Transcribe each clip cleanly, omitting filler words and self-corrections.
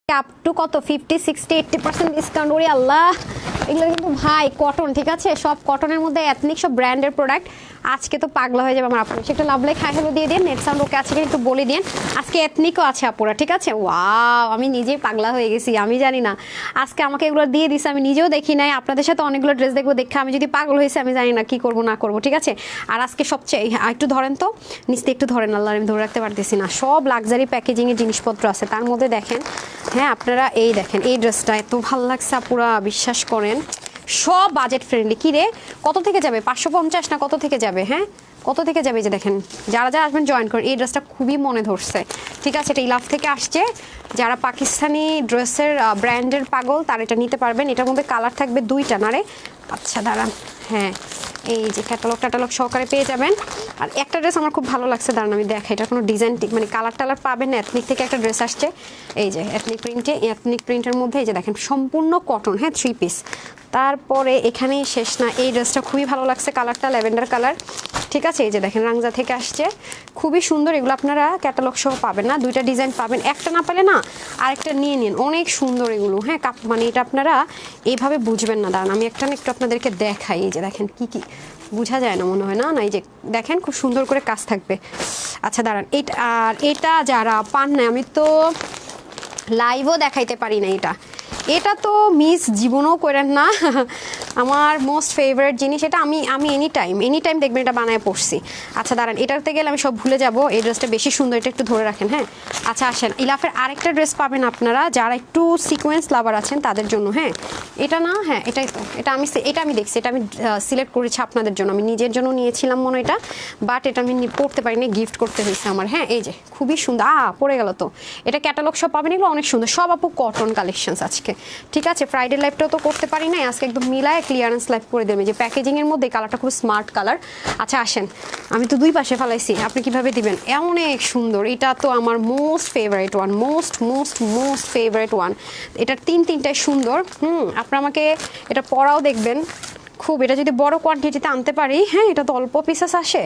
Up to কত 50, 60, 80% discount. ওরে আল্লাহ, এগুলো কিন্তু ভাই কটন, ঠিক আছে, সব কটনের মধ্যে এথনিক, সব ব্র্যান্ডের প্রোডাক্ট। আজকে তো পাগলা হয়ে যাবে আমার আপু। সেটা লাভ লাইক হাই হ্যালো দিয়ে দিন, নেট সাউন্ড ওকে আছে একটু বলে দিন। আজকে এথনিকও আছে আপুরা, ঠিক আছে। ওয়াও, আমি নিজেই পাগলা হয়ে গেছি, আমি জানি না আজকে আমাকে এগুলো দিয়ে দিছে, আমি নিজেও দেখি নাই। আপনাদের সাথে অনেকগুলো ড্রেস দেখবো, দেখে আমি যদি পাগল হয়েছে আমি জানি না কি করবো না করবো, ঠিক আছে। আর আজকে সবচেয়ে একটু ধরেন তো নিচে, একটু ধরেন, আল্লাহ আমি ধরে রাখতে পারতেছি না। সব লাক্সারি প্যাকেজিংয়ের জিনিসপত্র আছে, তার মধ্যে দেখেন, হ্যাঁ আপনারা এই দেখেন, এই ড্রেসটা এত ভালো লাগছে আপুরা, বিশ্বাস করেন। সব বাজেট ফ্রেন্ডলি। কি রে, কত থেকে যাবে? 550 না কত থেকে যাবে? হ্যাঁ, কত থেকে যাবে? যে দেখেন, যারা যারা আসবেন জয়েন করেন। এই ড্রেসটা খুবই মনে ধরছে, ঠিক আছে। এটা ইলাফ থেকে আসছে। যারা পাকিস্তানি ড্রেসের ব্র্যান্ডের পাগল তারা এটা নিতে পারবেন। এটার মধ্যে কালার থাকবে 2টা না রে? আচ্ছা দাঁড়ান, হ্যাঁ এই যে ক্যাটালগ সহকারে পেয়ে যাবেন। আর একটা ড্রেস আমার খুব ভালো লাগছে, দাঁড়ান আমি দেখাই। এটা কোনো ডিজাইন মানে কালার টালার পাবেন না। এথনিক থেকে একটা ড্রেস আসছে, এই যে এথনিক প্রিন্টের মধ্যে, এই যে দেখেন সম্পূর্ণ কটন, হ্যাঁ 3 পিস। তারপরে এখানেই শেষ না, এই ড্রেসটা খুবই ভালো লাগছে, কালারটা ল্যাভেন্ডার কালার, ঠিক আছে। এই যে দেখেন রাংজা থেকে আসছে, খুবই সুন্দর। এগুলো আপনারা ক্যাটালগ সহ পাবেন না, 2টা ডিজাইন পাবেন। একটা না পেলে না আরেকটা নিয়ে নিন, অনেক সুন্দর এগুলো। হ্যাঁ মানে এটা আপনারা এইভাবে বুঝবেন না। দাঁড়ান আমি একটা না একটু আপনাদেরকে দেখাই। এই যে দেখেন কি কি বোঝা যায় না মনে হয়, না না এই যে দেখেন খুব সুন্দর করে কাজ থাকবে। আচ্ছা দাঁড়ান, এটা আর এটা যারা পান না, আমি তো লাইভও দেখাইতে পারি না। এটা তো মিস জীবনও করেন না। আমার মোস্ট ফেভারিট জিনিস এটা। আমি এনি টাইম দেখবেন এটা বানায় পড়ছি। আচ্ছা দাঁড়ান, এটাতে গেলে আমি সব ভুলে যাব। এই ড্রেসটা বেশি সুন্দর, এটা একটু ধরে রাখেন। হ্যাঁ আচ্ছা আসেন, ইলাফের আরেকটা ড্রেস পাবেন আপনারা যারা একটু সিকোয়েন্স লাভার আছেন তাদের জন্য। হ্যাঁ এটা না, হ্যাঁ এটাই তো, এটা আমি দেখছি, এটা আমি সিলেক্ট করেছি আপনাদের জন্য। আমি নিজের জন্য নিয়েছিলাম মনে এটা, বাট এটা আমি পড়তে পারিনি, গিফট করতে হয়েছে আমার। হ্যাঁ এই যে খুবই সুন্দর, পড়ে গেল তো। এটা ক্যাটালগ সব পাবেন, এগুলো অনেক সুন্দর, সব আপু কটন কালেকশনস আজকে, ঠিক আছে। ফ্রাইডে লাইভটাও তো করতে পারি নাই, আজকে একদম মিলায় ক্লিয়ারেন্স লাইভ করে দেবে। যে প্যাকেজিংয়ের মধ্যে কালারটা খুব স্মার্ট কালার। আচ্ছা আসেন, আমি তো 2 পাশে ফেলাইছি, আপনি কিভাবে দিবেন? অনেক সুন্দর, এটা তো আমার most favourite one, most favourite one. এটা তিনটাই সুন্দর। আপনারা আমাকে এটা পরাও দেখবেন খুব। এটা যদি বড় কোয়ান্টিটিতে আনতে পারি, হ্যাঁ এটা তো অল্প পিসেস আসে,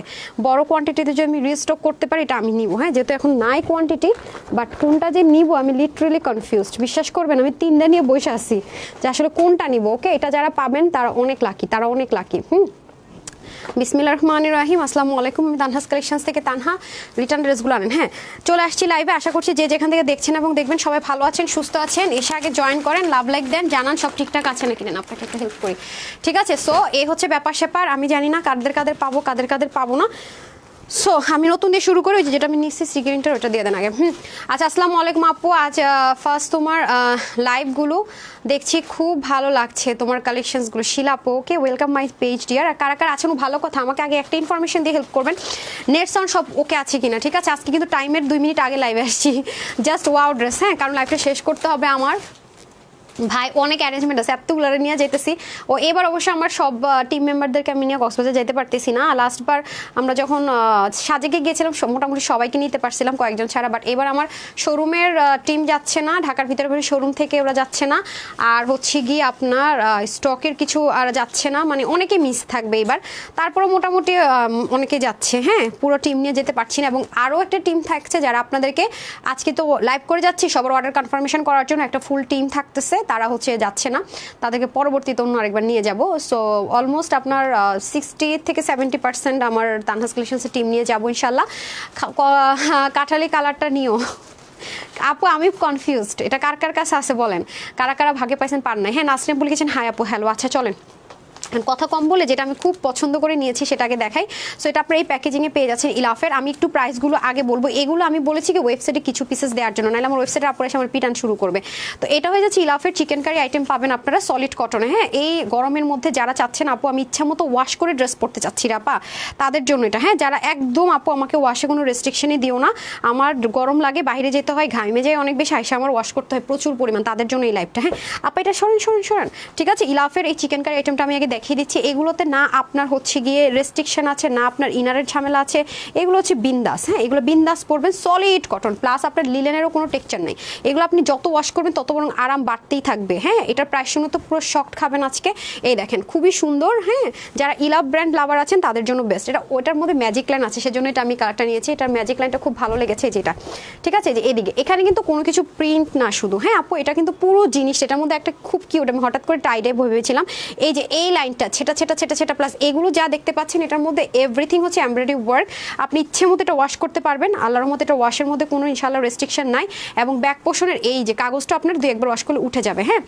বড় কোয়ান্টিটিতে যদি আমি রিস্টক করতে পারি এটা আমি নিব। হ্যাঁ যেহেতু এখন নাই কোয়ান্টিটি, বাট কোনটা যে নিব আমি লিটারেলি কনফিউজড। বিশ্বাস করবেন আমি 3টা নিয়ে বসে আছি যে আসলে কোনটা নিব। ওকে, এটা যারা পাবেন তারা অনেক লাকি। বিসমিল্লাহির রহমানির রহিম। আসসালামু আলাইকুম, আমি তানহাস কালেকশনস থেকে তানহা। রিটার্ন ড্রেসগুলো আনেন। হ্যাঁ চলে আসছি লাইভে, আশা করছি যে যেখান থেকে দেখছেন এবং দেখবেন সবাই ভালো আছেন, সুস্থ আছেন। এসে আগে জয়েন করেন, লাভ লাইক দেন, জানান সব ঠিকঠাক আছে নাকি না, আপনাকে একটা হেল্প করি, ঠিক আছে। সো এই হচ্ছে ব্যাপার স্যাপার। আমি জানি না কাদের পাবো কাদের পাবো না। সো আমি নতুন দিয়ে শুরু করি, যেটা আমি নিচ্ছি সিগ্রিনটার ওটা দিয়ে দেন আগে। আচ্ছা আসসালামু আলাইকুম আপু, আজ ফার্স্ট তোমার লাইভগুলো দেখছি, খুব ভালো লাগছে তোমার কালেকশনসগুলো। শিলা আপু, okay welcome my page dear. আর কারা আছেন ভালো কথা, আমাকে আগে একটা ইনফরমেশন দিয়ে হেল্প করবেন, নেট সাউন্ড সব ওকে আছে কিনা, ঠিক আছে। আজকে কিন্তু টাইমের 2 মিনিট আগে লাইভে আসছি, জাস্ট ওয়াও ড্রেস। হ্যাঁ কারণ লাইভটা শেষ করতে হবে আমার, ভাই অনেক অ্যারেঞ্জমেন্ট আছে, এতগুলো নিয়ে যেতেছি। ও এবার অবশ্যই আমার সব টিম মেম্বারদেরকে আমি নিয়ে কক্সবাজার যেতে পারতেছি না। লাস্টবার আমরা যখন সাজেকে গিয়েছিলাম মোটামুটি সবাইকে নিতে পারছিলাম, কয়েকজন ছাড়া। বাট এবার আমার শোরুমের টিম যাচ্ছে না, ঢাকার ভিতরে শোরুম থেকে ওরা যাচ্ছে না। আর হচ্ছে গিয়ে আপনার স্টকের কিছু আর যাচ্ছে না, মানে অনেকে মিস থাকবে এবার। তারপরে মোটামুটি অনেকে যাচ্ছে, হ্যাঁ পুরো টিম নিয়ে যেতে পারছি না। এবং আরও একটা টিম থাকছে যারা আপনাদেরকে আজকে তো লাইভ করে যাচ্ছি, সবার অর্ডার কনফার্মেশন করার জন্য একটা ফুল টিম থাকতেছে, তারা হচ্ছে যাচ্ছে না, তাদেরকে পরবর্তীতে অন্য আরেকবার নিয়ে যাব। সো অলমোস্ট আপনার 60 থেকে 70% আমার তানহাস কালেকশনসের টিম নিয়ে যাবো ইনশাল্লাহ। কাঠালি কালারটা নিও আপু, আমি কনফিউজড, এটা কার কাছে আছে বলেন, কারা ভাগে পাইছেন পার নাই। হ্যাঁ নাসরিন আপু লিখেছেন হাই আপু, হ্যালো। আচ্ছা চলেন, কথা কম বলে যেটা আমি খুব পছন্দ করে নিয়েছি সেটাকে দেখাই। সো এটা আপনার এই প্যাকেজিংয়ে পেয়ে যাচ্ছেন ইলাফের। আমি একটু প্রাইসগুলো আগে বলবো, এগুলো আমি বলেছি কি ওয়েবসাইটে কিছু পিসেস দেওয়ার জন্য, নাহলে আমার ওয়েবসাইটে আপনারা এসে আমার পিটান শুরু করবে। তো এটা হয়ে যাচ্ছে ইলাফের চিকেন কারি আইটেম পাবেন আপনারা সলিড কটনে। হ্যাঁ এই গরমের মধ্যে যারা চাচ্ছেন আপু আমি ইচ্ছা মতো ওয়াশ করে ড্রেস পরতে চাচ্ছি আপা, তাদের জন্য এটা। হ্যাঁ যারা একদম আপু আমাকে ওয়াশে কোনো রেস্ট্রিকশনই দিও না, আমার গরম লাগে, বাইরে যেতে হয়, ঘামে যায় অনেক বেশি, আইসা আমার ওয়াশ করতে হয় প্রচুর পরিমাণ, তাদের জন্য এই লাইফটা। হ্যাঁ আপা এটা সরেন, ঠিক আছে। ইলাফের এই চিকেন কারি আইটেমটা আমি আগে দেখিয়ে দিচ্ছি, এগুলোতে না আপনার হচ্ছে গিয়ে রেস্ট্রিকশন আছে, না আপনার ইনারের ঝামেলা আছে, এগুলো হচ্ছে বিন্দাস। হ্যাঁ, এগুলো বিন্দাস পরবেন, সলিড কটন, প্লাস আপনার লিলেনেরও কোনো টেক্সচার নেই। এগুলো আপনি যত ওয়াশ করবেন তত বরং আরাম বাড়তেই থাকবে। হ্যাঁ, এটার প্রাইস শুনে তো পুরো শক্ট খাবেন আজকে। এই দেখেন খুবই সুন্দর। হ্যাঁ, যারা ইলাভ ব্র্যান্ড লাভার আছেন তাদের জন্য বেস্ট। এটা ওইটার মধ্যে ম্যাজিক লাইন আছে, সেজন্য এটা আমি কালারটা নিয়েছি। এটার ম্যাজিক লাইনটা খুব ভালো লেগেছে যেটা, ঠিক আছে। যে এদিকে এখানে কিন্তু কোনো কিছু প্রিন্ট না শুধু, হ্যাঁ আপু এটা কিন্তু পুরো জিনিস, এটার মধ্যে একটা খুব কিউট, আমি হঠাৎ করে টাইডে ভেবেছিলাম। এই যে এই লাইনটা ছেটা ছেটা ছেটা ছেটা প্লাস এগুলো যা দেখতে পাচ্ছেন, এটার মধ্যে এভরিথিং হচ্ছে এমব্রয়ডারি ওয়ার্ক। আপনি ইচ্ছে মতো এটা ওয়াশ করতে পারবেন, আল্লাহর মতো এটা ওয়াশের মধ্যে কোনো ইনশাআল্লাহ রেস্ট্রিকশন নাই। এবং ব্যাক পোর্শনের এই যে কাগজটা আপনার 2-1 বার ওয়াশ করলে উঠে যাবে। হ্যাঁ,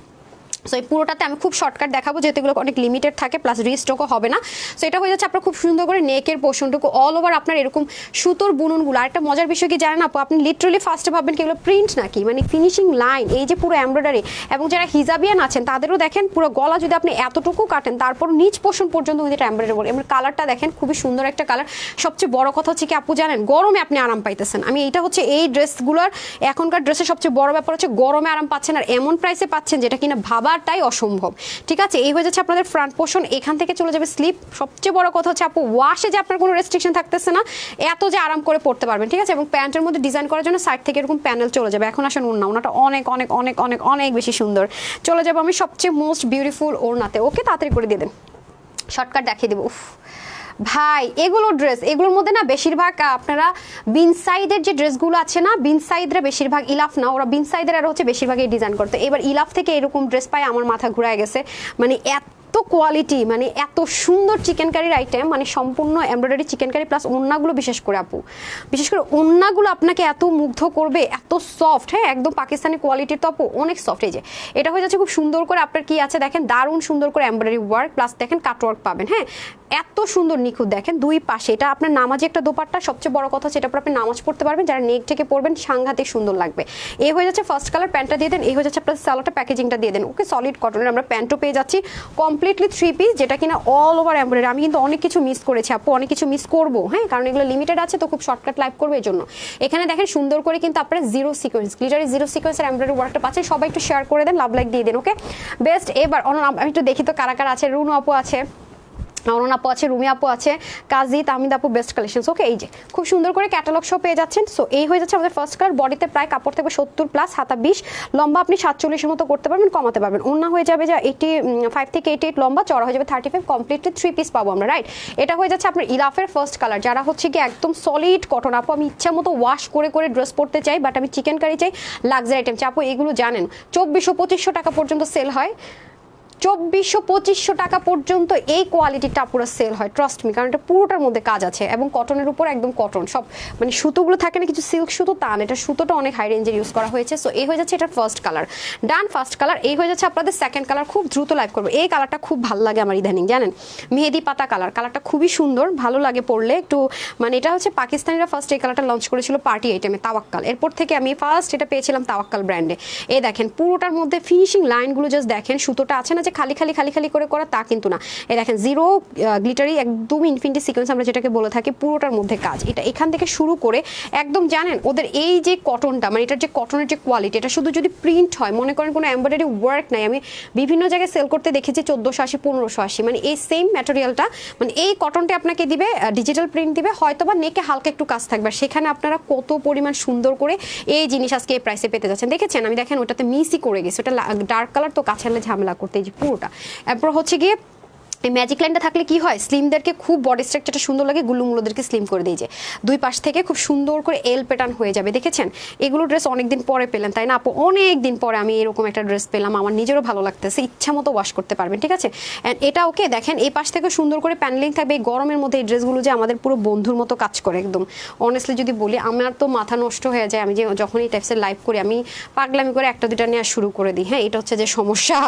সো এই পুরোটাতে আমি খুব শর্টকাট দেখাবো, যেহেতু এগুলো অনেক লিমিটেড থাকে, প্লাস রিস্টকও হবে না। সো এটা হয়ে যাচ্ছে আপনার খুব সুন্দর করে নেকের পোর্শনটুকু অল ওভার আপনার এরকম সুতোর বুননগুলো। আর একটা মজার বিষয় কি জানেন আপু, আপনি লিটারালি ফার্স্টে ভাববেন কি এগুলো প্রিন্ট নাকি, মানে ফিনিশিং লাইন, এই যে পুরো এমব্রয়ডারি। এবং যারা হিজাবিয়ান আছেন তাদেরও দেখেন পুরো গলা যদি আপনি এতটুকু কাটেন, তারপর নিচ পোর্শন পর্যন্ত এটা এমব্রয়ডারি বলে। এবং কালারটা দেখেন খুবই সুন্দর একটা কালার। সবচেয়ে বড় কথা হচ্ছে কি আপু জানেন, গরমে আপনি আরাম পাইতেছেন। আমি এটা হচ্ছে এই ড্রেসগুলোর এখনকার ড্রেসের সবচেয়ে বড় ব্যাপার হচ্ছে গরমে আরাম পাচ্ছেন, আর এমন প্রাইসে পাচ্ছেন যেটা কিনা ভাবারটাই অসম্ভব। ঠিক আছে, এই হয়ে যাচ্ছে আপনাদের ফ্রন্ট পোর্শন। এখান থেকে চলে যাবে স্লিপ। সবচেয়ে বড় কথা হচ্ছে আপু ওয়াশে যে আপনার কোনো রেস্ট্রিকশন থাকতেছে না, এত যে আরাম করে পড়তে পারবেন। ঠিক আছে, এবং প্যান্টের মধ্যে ডিজাইন করার জন্য সাইড থেকে এরকম প্যানেল চলে যাবে। এখন আসেন ওড়নাটা অনেক অনেক অনেক অনেক অনেক বেশি সুন্দর। চলে যাবো আমি সবচেয়ে মোস্ট বিউটিফুল ওড়নাতে। ওকে, তাড়াতাড়ি করে দিয়ে দেন, শর্টকাট দেখিয়ে দেবো। উফ ভাই, এগুলো ড্রেস, এগুলোর মধ্যে না বেশিরভাগ আপনারা বিন সাইডের যে ড্রেসগুলো আছে না, বিন সাইডরা বেশিরভাগ, ইলাফ না, ওরা বিন সাইডের আর হচ্ছে বেশিরভাগ এই ডিজাইন করতে। এবার ইলাফ থেকে এরকম ড্রেস পাই আমার মাথা ঘুরায় গেছে। মানে এত কোয়ালিটি, মানে এত সুন্দর চিকেন কারির আইটেম, মানে সম্পূর্ণ এমব্রয়ডারি চিকেন কারি প্লাস ওড়নাগুলো, বিশেষ করে আপু, বিশেষ করে ওড়নাগুলো আপনাকে এত মুগ্ধ করবে, এত সফট। হ্যাঁ, একদম পাকিস্তানি কোয়ালিটির তো আপু, অনেক সফট। এই যে এটা হয়ে যাচ্ছে খুব সুন্দর করে আপনার কি আছে দেখেন, দারুণ সুন্দর করে এমব্রয়ডারি ওয়ার্ক প্লাস দেখেন কাটওয়ার্ক পাবেন। হ্যাঁ, এত সুন্দর নিখুঁত দেখেন দুই পাশে। এটা আপনার নামাজে একটা দোপাট্টা, সবচেয়ে বড় কথা সেটা পর আপনি নামাজ পড়তে পারবেন, যারা নেক থেকে পড়বেন সাংঘাতিক সুন্দর লাগবে। এই হয়ে যাচ্ছে ফার্স্ট কালার, প্যান্টটা দিয়ে দেন। এই হয়ে যাচ্ছে আপনার সালোয়ারটা, প্যাকেজিংটা দিয়ে দেন। ওকে, সলিড কটনের আমরা প্যান্টও পেয়ে যাচ্ছি কমপ্লিটলি 3 পিস, যেটা কিনা অল ওভার এমব্রয়ডারি। আমি কিন্তু অনেক কিছু মিস করেছি আপু, অনেক কিছু মিস করবো। হ্যাঁ, কারণ এগুলো লিমিটেড আছে, তো খুব শর্টকাট লাইভ করবে এই জন্য। এখানে দেখেন সুন্দর করে কিন্তু আপনারা জিরো সিকোয়েন্স, গ্লিটারি জিরো সিকোয়েন্সের এমব্রয়ডারি ওয়ার্কটা পাচ্ছেন। সবাই একটু শেয়ার করে দেন, লাভ লাইক দিয়ে দেন। ওকে, বেস্ট। এবার আমি একটু দেখি তো কারা কারা আছে। রুনু আপু আছে, অরুণ আপু আছে, রুমি আপু আছে, কাজী, তাহমিদ আপু, বেস্ট কালেকশন। ওকে, এই যে খুব সুন্দর করে ক্যাটালগ শো পেয়ে যাচ্ছেন। সো এই হয়ে যাচ্ছে আমাদের ফার্স্ট কালার। বডিতে প্রায় কাপড় থাকবে 70 প্লাস, হাতা 20, লম্বা আপনি 47-এর মতো করতে পারবেন, কমাতে পারবেন। ওড়না হয়ে যাবে যা 85 থেকে 88 লম্বা, চড়া হয়ে যাবে 35, কমপ্লিটলি 3 পিস পাবো আমরা, রাইট। এটা হয়ে যাচ্ছে আপনার ইলাফের ফার্স্ট কালার, যারা হচ্ছে কি একদম সলিড কটন। আপু আমি ইচ্ছা মতো ওয়াশ করে করে ড্রেস পরতে চাই, বাট আমি চিকেন কারি চাই, লাক্সারি আইটেম চাই। আপু এগুলো জানেন 2400-2500 টাকা পর্যন্ত সেল হয়, 2400-2500 টাকা পর্যন্ত এই কোয়ালিটিটা পুরো সেল হয়, ট্রাস্ট মি, কারণ এটা পুরোটার মধ্যে কাজ আছে এবং কটনের উপর একদম কটন সব, মানে সুতোগুলো থাকে না কিছু সিল্ক সুতো, তা না, এটা সুতোটা অনেক হাই রেঞ্জের ইউজ করা হয়েছে। সো এই হয়ে যাচ্ছে এটা ফার্স্ট কালার, ডান ফার্স্ট কালার। এই হয়ে যাচ্ছে আপনাদের সেকেন্ড কালার, খুব দ্রুত লাইভ করবো। এই কালারটা খুব ভালো লাগে আমার ইদানিং, জানেন, মেহেদি পাতা কালার। কালারটা খুবই সুন্দর, ভালো লাগে পরলে একটু, মানে এটা হচ্ছে পাকিস্তানিরা ফার্স্ট এই কালারটা লঞ্চ করেছিল পার্টি আইটেমে, তাওয়াক্কাল। এরপর থেকে আমি ফার্স্ট এটা পেয়েছিলাম তাওয়াক্কাল ব্র্যান্ডে। এই দেখেন পুরোটার মধ্যে ফিনিশিং লাইনগুলো জাস্ট দেখেন, সুতোটা আছে না যে খালি খালি খালি খালি করে করা, তা কিন্তু না। এই দেখেন জিরো গ্লিটারি, একদম ইনফিনিটি সিকোয়েন্স আমরা যেটাকে বলে থাকি, পুরোটার মধ্যে কাজ। এটা এখান থেকে শুরু করে একদম জানেন ওদের এই যে কটনটা, মানে এটার যে কটনের যে কোয়ালিটি, এটা শুধু যদি প্রিন্ট হয়, মনে করেন কোনো এমব্রয়ডারি ওয়ার্ক নাই, আমি বিভিন্ন জায়গায় সেল করতে দেখেছি 1480, 1580, মানে এই সেম ম্যাটেরিয়ালটা, মানে এই কটনটা আপনাকে দিবে, ডিজিটাল প্রিন্ট দিবে, হয়তো বা নেকে হালকা একটু কাজ থাকবে, সেখানে আপনারা কত পরিমাণ সুন্দর করে এই জিনিস আজকে এই প্রাইসে পেতে যাচ্ছেন। দেখেছেন আমি দেখেন ওটাতে মিসই করে গেছি, ওটা ডার্ক কালার, তো কাছে আনলে ঝামেলা করতে, এই যে পুরোটা। এরপর হচ্ছে গিয়ে এই ম্যাজিক লাইনটা থাকলে কি হয়, স্লিমদেরকে খুব বডি স্ট্রাকচারটা সুন্দর লাগে, গুলুমুলোদেরকে স্লিম করে দিয়ে, যে দুই পাশ থেকে খুব সুন্দর করে এল প্যাটার্ন হয়ে যাবে। দেখেছেন এগুলো ড্রেস অনেকদিন পরে পেলেন, তাই না আপু? অনেক দিন পরে আমি এরকম একটা ড্রেস পেলাম, আমার নিজেরও ভালো লাগতেছে, ইচ্ছা মতো ওয়াশ করতে পারবেন, ঠিক আছে। অ্যান্ড এটা ওকে দেখেন এই পাশ থেকে সুন্দর করে প্যানেলিং থাকবে। এই গরমের মধ্যে এই ড্রেসগুলো যে আমাদের পুরো বন্ধুর মতো কাজ করে, একদম অনেস্টলি যদি বলি, আমার তো মাথা নষ্ট হয়ে যায়। আমি যে যখন এই টাইপসের লাইভ করি, আমি পাগলামি করে একটা দুটা নেওয়া শুরু করে দিই। হ্যাঁ, এটা হচ্ছে যে সমস্যা।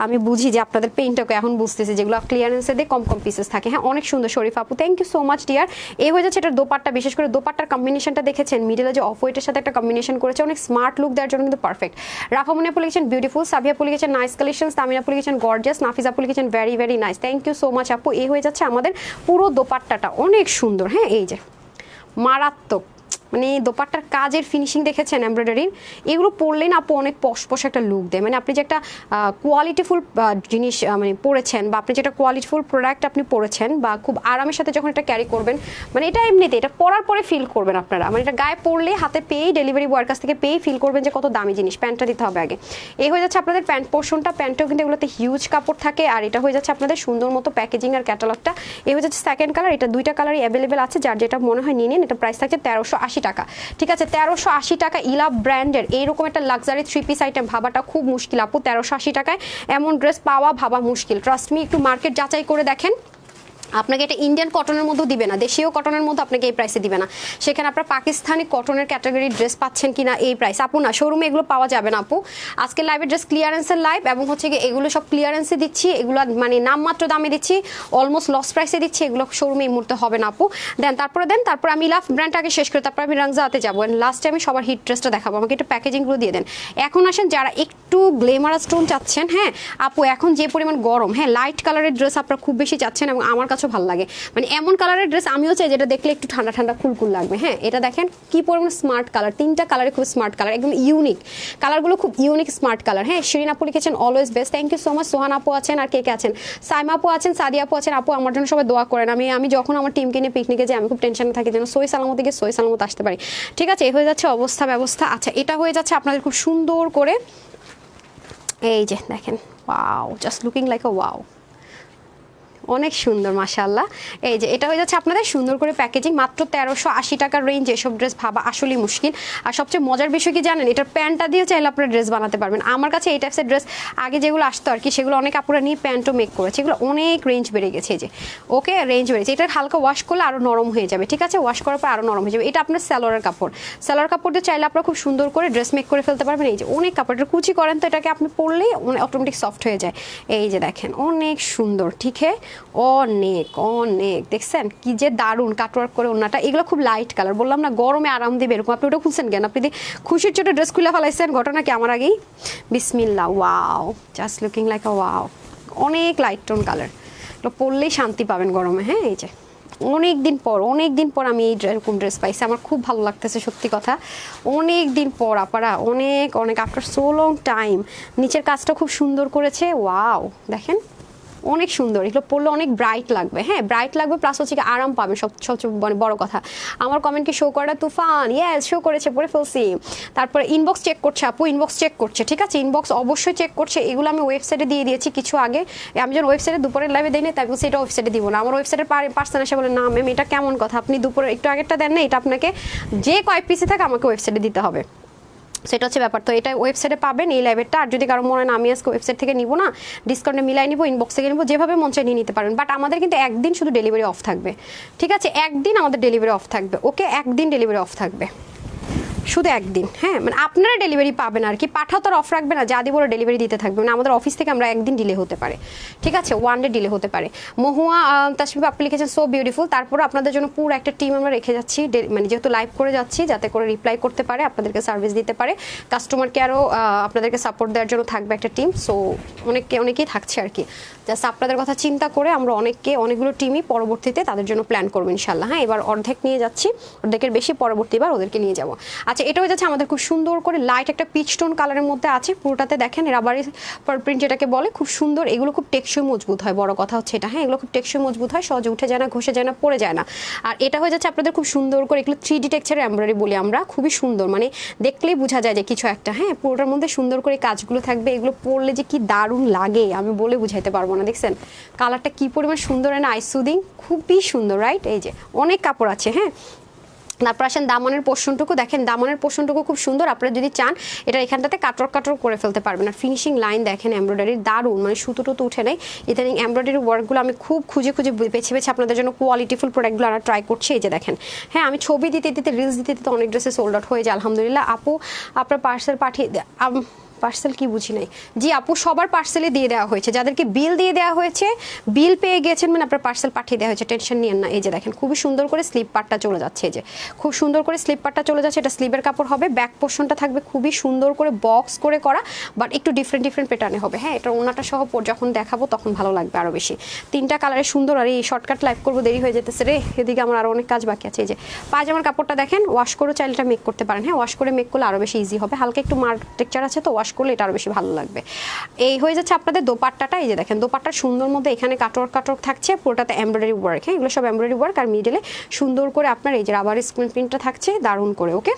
আমি বুঝি যে আপনাদের পেইনটাকে এখন বুঝতেছি, যেগুলো ক্লিয়ারেন্সে দিয়ে কম কম পিসেস থাকে। হ্যাঁ, অনেক সুন্দর শরীফ আপু, thank you so much dear. এই হয়ে যাচ্ছে এটার দোপাট্টা, বিশেষ করে দোপাট্টার কম্বিনেশনটা দেখেছেন, মিডলে যে অফ হোয়াইটের সাথে একটা কম্বিনেশন করেছে, অনেক স্মার্ট লুক দেওয়ার জন্য কিন্তু পারফেক্ট। রাফামনি আপু লিখেছেন বিউটিফুল, সাবিয়া আপু লিখেছেন নাইস কালেকশনস, তামিনা আপু লিখেছেন গর্জিয়াস, নাফিজা আপু লিখেছেন very very nice, thank you so much আপু। এই হয়ে যাচ্ছে আমাদের পুরো দোপাট্টাটা অনেক সুন্দর। হ্যাঁ, এই যে মারাত্মক, মানে দোপাট্টার কাজের ফিনিশিং দেখেছেন এমব্রয়ডারির, এগুলো পরলেন আপু অনেক পশ একটা লুক দেয়। মানে আপনি যে একটা কোয়ালিটিফুল জিনিস মানে পরেছেন, বা আপনি যেটা কোয়ালিটিফুল প্রোডাক্ট আপনি পরেছেন, বা খুব আরামের সাথে যখন এটা ক্যারি করবেন, মানে এটা এমনিতে এটা পরার পরে ফিল করবেন আপনারা, মানে এটা গায়ে পরলে হাতে পেয়েই ডেলিভারি বয়ের কাছ থেকে পেয়েই ফিল করবেন যে কত দামি জিনিস। প্যান্টটা দিতে হবে আগে। এই হয়ে যাচ্ছে আপনাদের প্যান্ট পোর্শনটা, প্যান্টেও কিন্তু এগুলোতে হিউজ কাপড় থাকে, আর এটা হয়ে যাচ্ছে আপনাদের সুন্দর মতো প্যাকেজিং আর ক্যাটালগটা। এই হয়ে যাচ্ছে সেকেন্ড কালার, এটা দুইটা কালারই অ্যাভেলেবেল আছে, যার যেটা মনে হয় নিয়ে নিন। এটা প্রাইস থাকছে 1380 টাকা। ঠিক আছে, 1380 টাকা ইলাভ ব্র্যান্ডের এইরকম একটা লাক্সারি 3 পিস আইটেম ভাবাটা খুব মুশকিল আপু। 1380 টাকায় এমন ড্রেস পাওয়া ভাবা মুশকিল। ট্রাস্ট মি, একটু মার্কেট যাচাই করে দেখেন। আপনাকে এটা ইন্ডিয়ান কটনের মধ্যেও দিবে না, দেশীয় কটনের মধ্যে আপনাকে এই প্রাইসে দিবে না। সেখানে আপনার পাকিস্তানি কটনের ক্যাটাগরির ড্রেস পাচ্ছেন কিনা এই প্রাইস আপু না, শোরুমে এগুলো পাওয়া যাবে না আপু। আজকে লাইভের ড্রেস ক্লিয়ারেন্সের লাইভ, এবং হচ্ছে কি এগুলো সব ক্লিয়ারেন্সে দিচ্ছি, এগুলো মানে নামমাত্র দামে দিচ্ছি, অলমোস্ট লস প্রাইসে দিচ্ছি, এগুলো শোরুমে এই মুহূর্তে হবে না আপু। তারপরে আমি লাভ ব্র্যান্ড আগে শেষ করি, তারপর আমি রাংজাতে যাবো। লাস্টে আমি সবার হিট ড্রেসটা দেখাবো, আমাকে একটু প্যাকেজিংগুলো দিয়ে দেন। এখন আসেন যারা একটু গ্লেমারাস টোন চাচ্ছেন, হ্যাঁ আপু এখন যে পরিমাণ গরম, হ্যাঁ লাইট কালারের ড্রেস আপনারা খুব বেশি চাচ্ছেন, এবং আমার কাছেও ভালো লাগে। মানে এমন কালারের ড্রেস আমিও চাই যেটা দেখলে একটু ঠান্ডা ঠান্ডা কুলকুল লাগবে। হ্যাঁ এটা দেখেন কি পরিমাণ স্মার্ট কালার, তিনটা কালারে খুব স্মার্ট কালার, একদম ইউনিক কালারগুলো, খুব ইউনিক স্মার্ট কালার। হ্যাঁ শিরিন আপু লিখেছেন always best, thank you so much. Sohan আপু আছেন, আর কে কে আছেন, সাইমা আপু আছেন, সাদিয়া আপু আছেন। আপু আমার জন্য সবাই দোয়া করেন। আমি যখন আমার টিমকে নিয়ে পিকনিকে যাই আমি খুব টেনশনে থাকি যেন সই সালামত গিয়ে সই সালামত আসতে পারি। ঠিক আছে, এই হয়ে যাচ্ছে অবস্থা ব্যবস্থা। আচ্ছা এটা হয়ে যাচ্ছে আপনাদের খুব সুন্দর করে, এই যে দেখেন, ওয়াও, জাস্ট লুকিং লাইক আ ওয়াও, অনেক সুন্দর মাশাআল্লাহ। এই যে এটা হয়ে যাচ্ছে আপনাদের সুন্দর করে প্যাকেজিং, মাত্র 1380 টাকার রেঞ্জ। এসব ড্রেস ভাবা আসলেই মুশকিল। আর সবচেয়ে মজার বিষয় কি জানেন, এটার প্যান্টটা দিয়ে চাইলে আপনারা ড্রেস বানাতে পারবেন। আমার কাছে এই টাইপসের ড্রেস আগে যেগুলো আসতো আর কি, সেগুলো অনেক আপুরা নিয়ে প্যান্টও মেক করেছে, এগুলো অনেক রেঞ্জ বেড়ে গেছে। এই যে ওকে রেঞ্জ বেড়েছে, এটা হালকা ওয়াশ করলে আরও নরম হয়ে যাবে। ঠিক আছে, ওয়াশ করার পর আরও নরম হয়ে যাবে। এটা আপনার সালোয়ারের কাপড়, সালোয়ার কাপড় দিয়ে চাইলে আপনারা খুব সুন্দর করে ড্রেস মেক করে ফেলতে পারবেন। এই যে অনেক কাপড়, এটা কুচি করেন তো এটাকে আপনি পরলেই অটোমেটিক সফট হয়ে যায়। এই যে দেখেন অনেক সুন্দর, ঠিক আছে, অনেক অনেক দেখছেন কি যে দারুণ কাটওয়ার্ক করে ওন্নাটা। এগুলো খুব লাইট কালার, বললাম না গরমে আরাম দেবে এরকম। আপনি ওটা খুলছেন কেন? আপনি খুশির চোটে ড্রেস খুলে ফেলাইছেন, ঘটনা কি আমার আগেই? বিসমিল্লাহ, ওয়াও, জাস্ট লুকিং লাইক আ ওয়াও, অনেক লাইট টোন কালার, এটা পরলেই শান্তি পাবেন গরমে। হ্যাঁ এই যে অনেক দিন পর আমি এই এরকম ড্রেস পাইছি, আমার খুব ভালো লাগতেছে সত্যি কথা। অনেক দিন পর আপারা, অনেক অনেক আফটার সো লং টাইম। নিচের কাজটা খুব সুন্দর করেছে, ওয়াও দেখেন অনেক সুন্দর। এগুলো পরলে অনেক ব্রাইট লাগবে, হ্যাঁ ব্রাইট লাগবে, প্লাস হচ্ছে কি আরাম পাবে, সবচেয়ে মানে বড় কথা। আমার কমেন্ট কি শো করা তুফান? ইয়েস শো করেছে, পরে ফেলছি। তারপরে ইনবক্স চেক করছে আপু, ইনবক্স চেক করছে, ঠিক আছে ইনবক্স অবশ্যই চেক করছে। এগুলো আমি ওয়েবসাইটে দিয়ে দিয়েছি কিছু আগে, আমি যখন ওয়েবসাইটে দুপুরের লাইভে দিই না, তাই বলছি এটা ওয়েবসাইটে দিব না। আমার ওয়েবসাইটের পার্সন এসে বলে না ম্যাম এটা কেমন কথা, আপনি দুপুরে একটু আগেরটা দেন না, এটা আপনাকে যে কয়েক পিসে থাকে আমাকে ওয়েবসাইটে দিতে হবে, সেটা হচ্ছে ব্যাপার। তো এটা ওয়েবসাইটে পাবেন এই লাইভেরটা। আর যদি কারো মনে হয় না আমি আজকে ওয়েবসাইট থেকে নিব না, ডিসকাউন্টে মিলাই নিব, ইনবক্স থেকে নিব, যেভাবে মন চাই নিয়ে নিতে পারবেন। বাট আমাদের কিন্তু একদিন শুধু ডেলিভারি অফ থাকবে, ঠিক আছে একদিন আমাদের ডেলিভারি অফ থাকবে। ওকে একদিন ডেলিভারি অফ থাকবে, শুধু একদিন। হ্যাঁ মানে আপনারা ডেলিভারি পাবেন আর কি, পাঠাও তার অফ রাখবে না, যা দিব ডেলিভারি দিতে থাকবে। মানে আমাদের অফিস থেকে আমরা একদিন ডিলে হতে পারে, ঠিক আছে 1 ডে ডিলে হতে পারে। মহুয়া তাসমিফ আপনি লিখেছেন সো বিউটিফুল। তারপরে আপনাদের জন্য পুরো একটা টিম আমরা রেখে যাচ্ছি, মানে যেহেতু লাইভ করে যাচ্ছি, যাতে করে রিপ্লাই করতে পারে, আপনাদেরকে সার্ভিস দিতে পারে, কাস্টমার কেয়ারও আপনাদেরকে সাপোর্ট দেওয়ার জন্য থাকবে একটা টিম। সো অনেকেই থাকছে আর কি, জাস্ট আপনাদের কথা চিন্তা করে আমরা অনেকগুলো টিমই পরবর্তীতে তাদের জন্য প্ল্যান করবো ইনশাল্লাহ। হ্যাঁ এবার অর্ধেক নিয়ে যাচ্ছি, অর্ধেকের বেশি পরবর্তী এবার ওদেরকে নিয়ে যাবো। আচ্ছা এটা হয়ে যাচ্ছে আমাদের খুব সুন্দর করে লাইট একটা পিচ টোন কালারের মধ্যে আছে, পুরোটাতে দেখেন রাবারি প্রিন্ট যেটাকে বলে, খুব সুন্দর। এগুলো খুব টেকসই মজবুত হয়, বড় কথা হচ্ছে এটা। হ্যাঁ এগুলো খুব টেকসই মজবুত হয়, সহজে উঠে যায় না, ঘষে যায় না, পড়ে যায় না। আর এটা হয়ে যাচ্ছে আপনাদের খুব সুন্দর করে, এগুলো 3D টেক্সচারের এমব্রয়ডারি বলি আমরা, খুবই সুন্দর, মানে দেখলেই বোঝা যায় যে কিছু একটা। হ্যাঁ পুরোটার মধ্যে সুন্দর করে কাজগুলো থাকবে, এগুলো পরলে যে কি দারুণ লাগে আমি বলে বুঝাইতে পারবো না। দেখছেন কালারটা কি পরিমাণ সুন্দর, না আইসুদিং, খুবই সুন্দর রাইট। এই যে অনেক কাপড় আছে। হ্যাঁ তারপর আসেন দামানের পোর্শনটুকু দেখেন, দামানের পোর্শনটুকু খুব সুন্দর। আপনারা যদি চান এটা এখানটাতে কাটর করে ফেলতে পারবেন। আর ফিনিশিং লাইন দেখেন এমব্রয়ডারির দারুণ, মানে সুতো টুতো উঠে নেই। ইদানিং এমব্রয়ডারি ওয়ার্কগুলো আমি খুব খুঁজে বেছে আপনাদের জন্য কোয়ালিটিফুল প্রোডাক্টগুলো আমরা ট্রাই করছি। এই যে দেখেন, হ্যাঁ আমি ছবি দিতে রিলস দিতে অনেক ড্রেসে সোল্ড আউট হয়ে যায় আলহামদুলিল্লাহ। আপু আপনার পার্সেল পার্সেল কি বুঝি নাই। জি আপু সবার পার্সেলে দিয়ে দেওয়া হয়েছে, যাদেরকে বিল দিয়ে দেওয়া হয়েছে, বিল পেয়ে গেছেন মানে আপনার পার্সেল পাঠিয়ে দেওয়া হয়েছে, টেনশন নিয়েন না। এই যে দেখেন খুবই সুন্দর করে স্লিপ পার্টটা চলে যাচ্ছে, এই যে খুব সুন্দর করে স্লিপ পার্টটা চলে যাচ্ছে, এটা স্লিভের কাপড় হবে। ব্যাক পোর্শনটা থাকবে খুবই সুন্দর করে বক্স করে করা, বাট একটু ডিফারেন্ট ডিফারেন্ট প্যাটার্নে হবে। হ্যাঁ, এটা ওনাটা সহ যখন দেখাবো তখন ভালো লাগবে আরও বেশি। 3টা কালারে সুন্দর। আর এই শর্টকাট লাইভ করবো, দেরি হয়ে যেতেছে রে, এদিকে আমার আরও অনেক কাজ বাকি আছে। এই যে পায়জামার কাপড়টা দেখেন, ওয়াশ করে চাইলে এটা মেক করতে পারেন। হ্যাঁ, ওয়াশ করে মেক করলে আরও বেশি ইজি হবে, হালকা একটু মার্ক টেক্সচার আছে তো, ওয়াশ করলে এটা আরও বেশি ভালো লাগবে। এই হয়ে যাচ্ছে আপনাদের দোপাট্টাটা। এই যে দেখেন দোপাট্টার সুন্দর মধ্যে এখানে কাটওয়ার্ক থাকছে, পুরোটাতে এমব্রয়ডারি ওয়ার্ক। হ্যাঁ, এগুলো সব এমব্রয়ডারি ওয়ার্ক, আর মিডলে সুন্দর করে আপনার এই যে রাবার স্ক্রিন প্রিন্টটা থাকছে দারুণ করে। ওকে,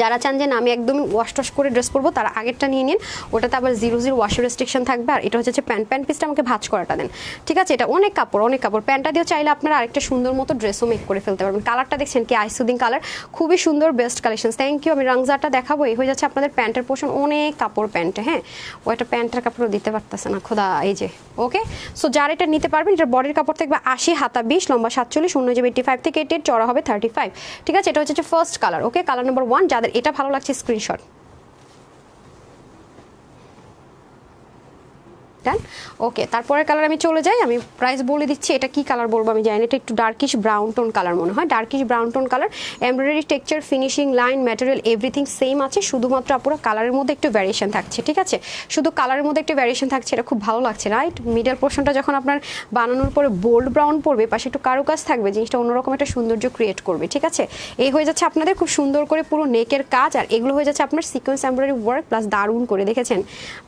যারা চান যে না আমি একদমই ওয়াশ টশ করে ড্রেস পরবো তারা আগেরটা নিয়ে নিন, ওটাতে আবার 0 ওয়াশের রেস্ট্রিকশন থাকবে। আর এটা হচ্ছে প্যান্ট পিসটা আমাকে ভাঁজ করাটা দেন, ঠিক আছে? এটা অনেক কাপড় প্যান্টটা দিয়েও চাইলে আপনারা আরেকটা সুন্দর মতো ড্রেসও মেক করে ফেলতে পারবেন। কালারটা দেখছেন কি আইসুদিং কালার, খুবই সুন্দর, বেস্ট কালেকশন। Thank you. আমি রংজারটা দেখাবো। এই হয়ে যাচ্ছে আপনাদের প্যান্টের পোর্শন, অনেক কাপড় প্যান্টে। হ্যাঁ, ও একটা প্যান্টের কাপড়ও দিতে পারতেছে না খোদা। এই যে ওকে, সো যারা এটা নিতে পারবেন, এটার বডির কাপড় থাকবে 80, হাতা 20, লম্বা 47, অন্য যাবে 85 থেকে 88, চড়া হবে 35, ঠিক আছে? এটা হচ্ছে ফার্স্ট কালার। ওকে, কালার নাম্বার 1। যাদের এটা ভালো লাগছে স্ক্রিনশট দেন। ওকে, তারপরের কালার আমি চলে যাই, আমি প্রাইস বলে দিচ্ছি। এটা কি কালার বলবো আমি জানি, এটা একটু ডার্কিশ ব্রাউন টোন কালার মনে হয়, darkish brown tone colour. Embroidery texture, finishing, line, material everything same আছে, শুধুমাত্র আপুরা কালারের মধ্যে একটু ভ্যারিয়েশন থাকছে, ঠিক আছে? শুধু কালারের মধ্যে একটু ভ্যারিয়েশন থাকছে, এটা খুব ভালো লাগছে রাইট? মিডল পোর্শনটা যখন আপনার বানানোর পরে বোল্ড ব্রাউন পড়বে, পাশে একটু কারুকাজ থাকবে, জিনিসটা অন্যরকম একটা সৌন্দর্য ক্রিয়েট করবে, ঠিক আছে? এই হয়ে যাচ্ছে আপনাদের খুব সুন্দর করে পুরো নেকের কাজ, আর এগুলো হয়ে যাচ্ছে আপনার সিকোয়েন্স এমব্রয়ডারি ওয়ার্ক প্লাস দারুণ করে দেখেছেন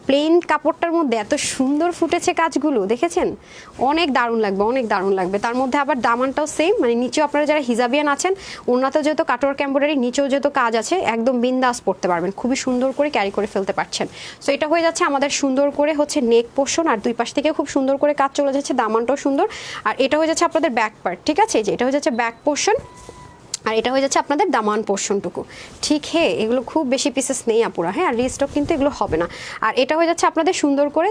প্লেন কাপড়টার মধ্যে এত সুন্দর ফুটেছে কাজগুলো, দেখেছেন? অনেক দারুণ লাগবে, অনেক দারুণ লাগবে। তার মধ্যে আবার দামানটাও সেম, মানে নিচেও আপনারা যারা হিজাবিয়ান আছেন, ওনাতেও যেহেতু কাটওয়ার্ক এমব্রয়ডারি, নিচেও যেহেতু কাজ আছে, একদম বিন্দাস পড়তে পারবেন, খুবই সুন্দর করে ক্যারি করে ফেলতে পারছেন। সো এটা হয়ে যাচ্ছে আমাদের সুন্দর করে হচ্ছে নেক পোর্শন, আর দুই পাশ থেকে খুব সুন্দর করে কাজ চলে যাচ্ছে, দামানটাও সুন্দর। আর এটা হয়ে যাচ্ছে আপনাদের ব্যাক পার্ট, ঠিক আছে? যে এটা হয়ে যাচ্ছে ব্যাক পোর্শন, আর এটা হয়ে যাচ্ছে আপনাদের দামান পোর্শনটুকু, ঠিক? হ্যাঁ, এগুলো খুব বেশি পিসেস নেই আপুরা। হ্যাঁ, আর রিস্টক কিন্তু এগুলো হবে না। আর এটা হয়ে যাচ্ছে আপনাদের সুন্দর করে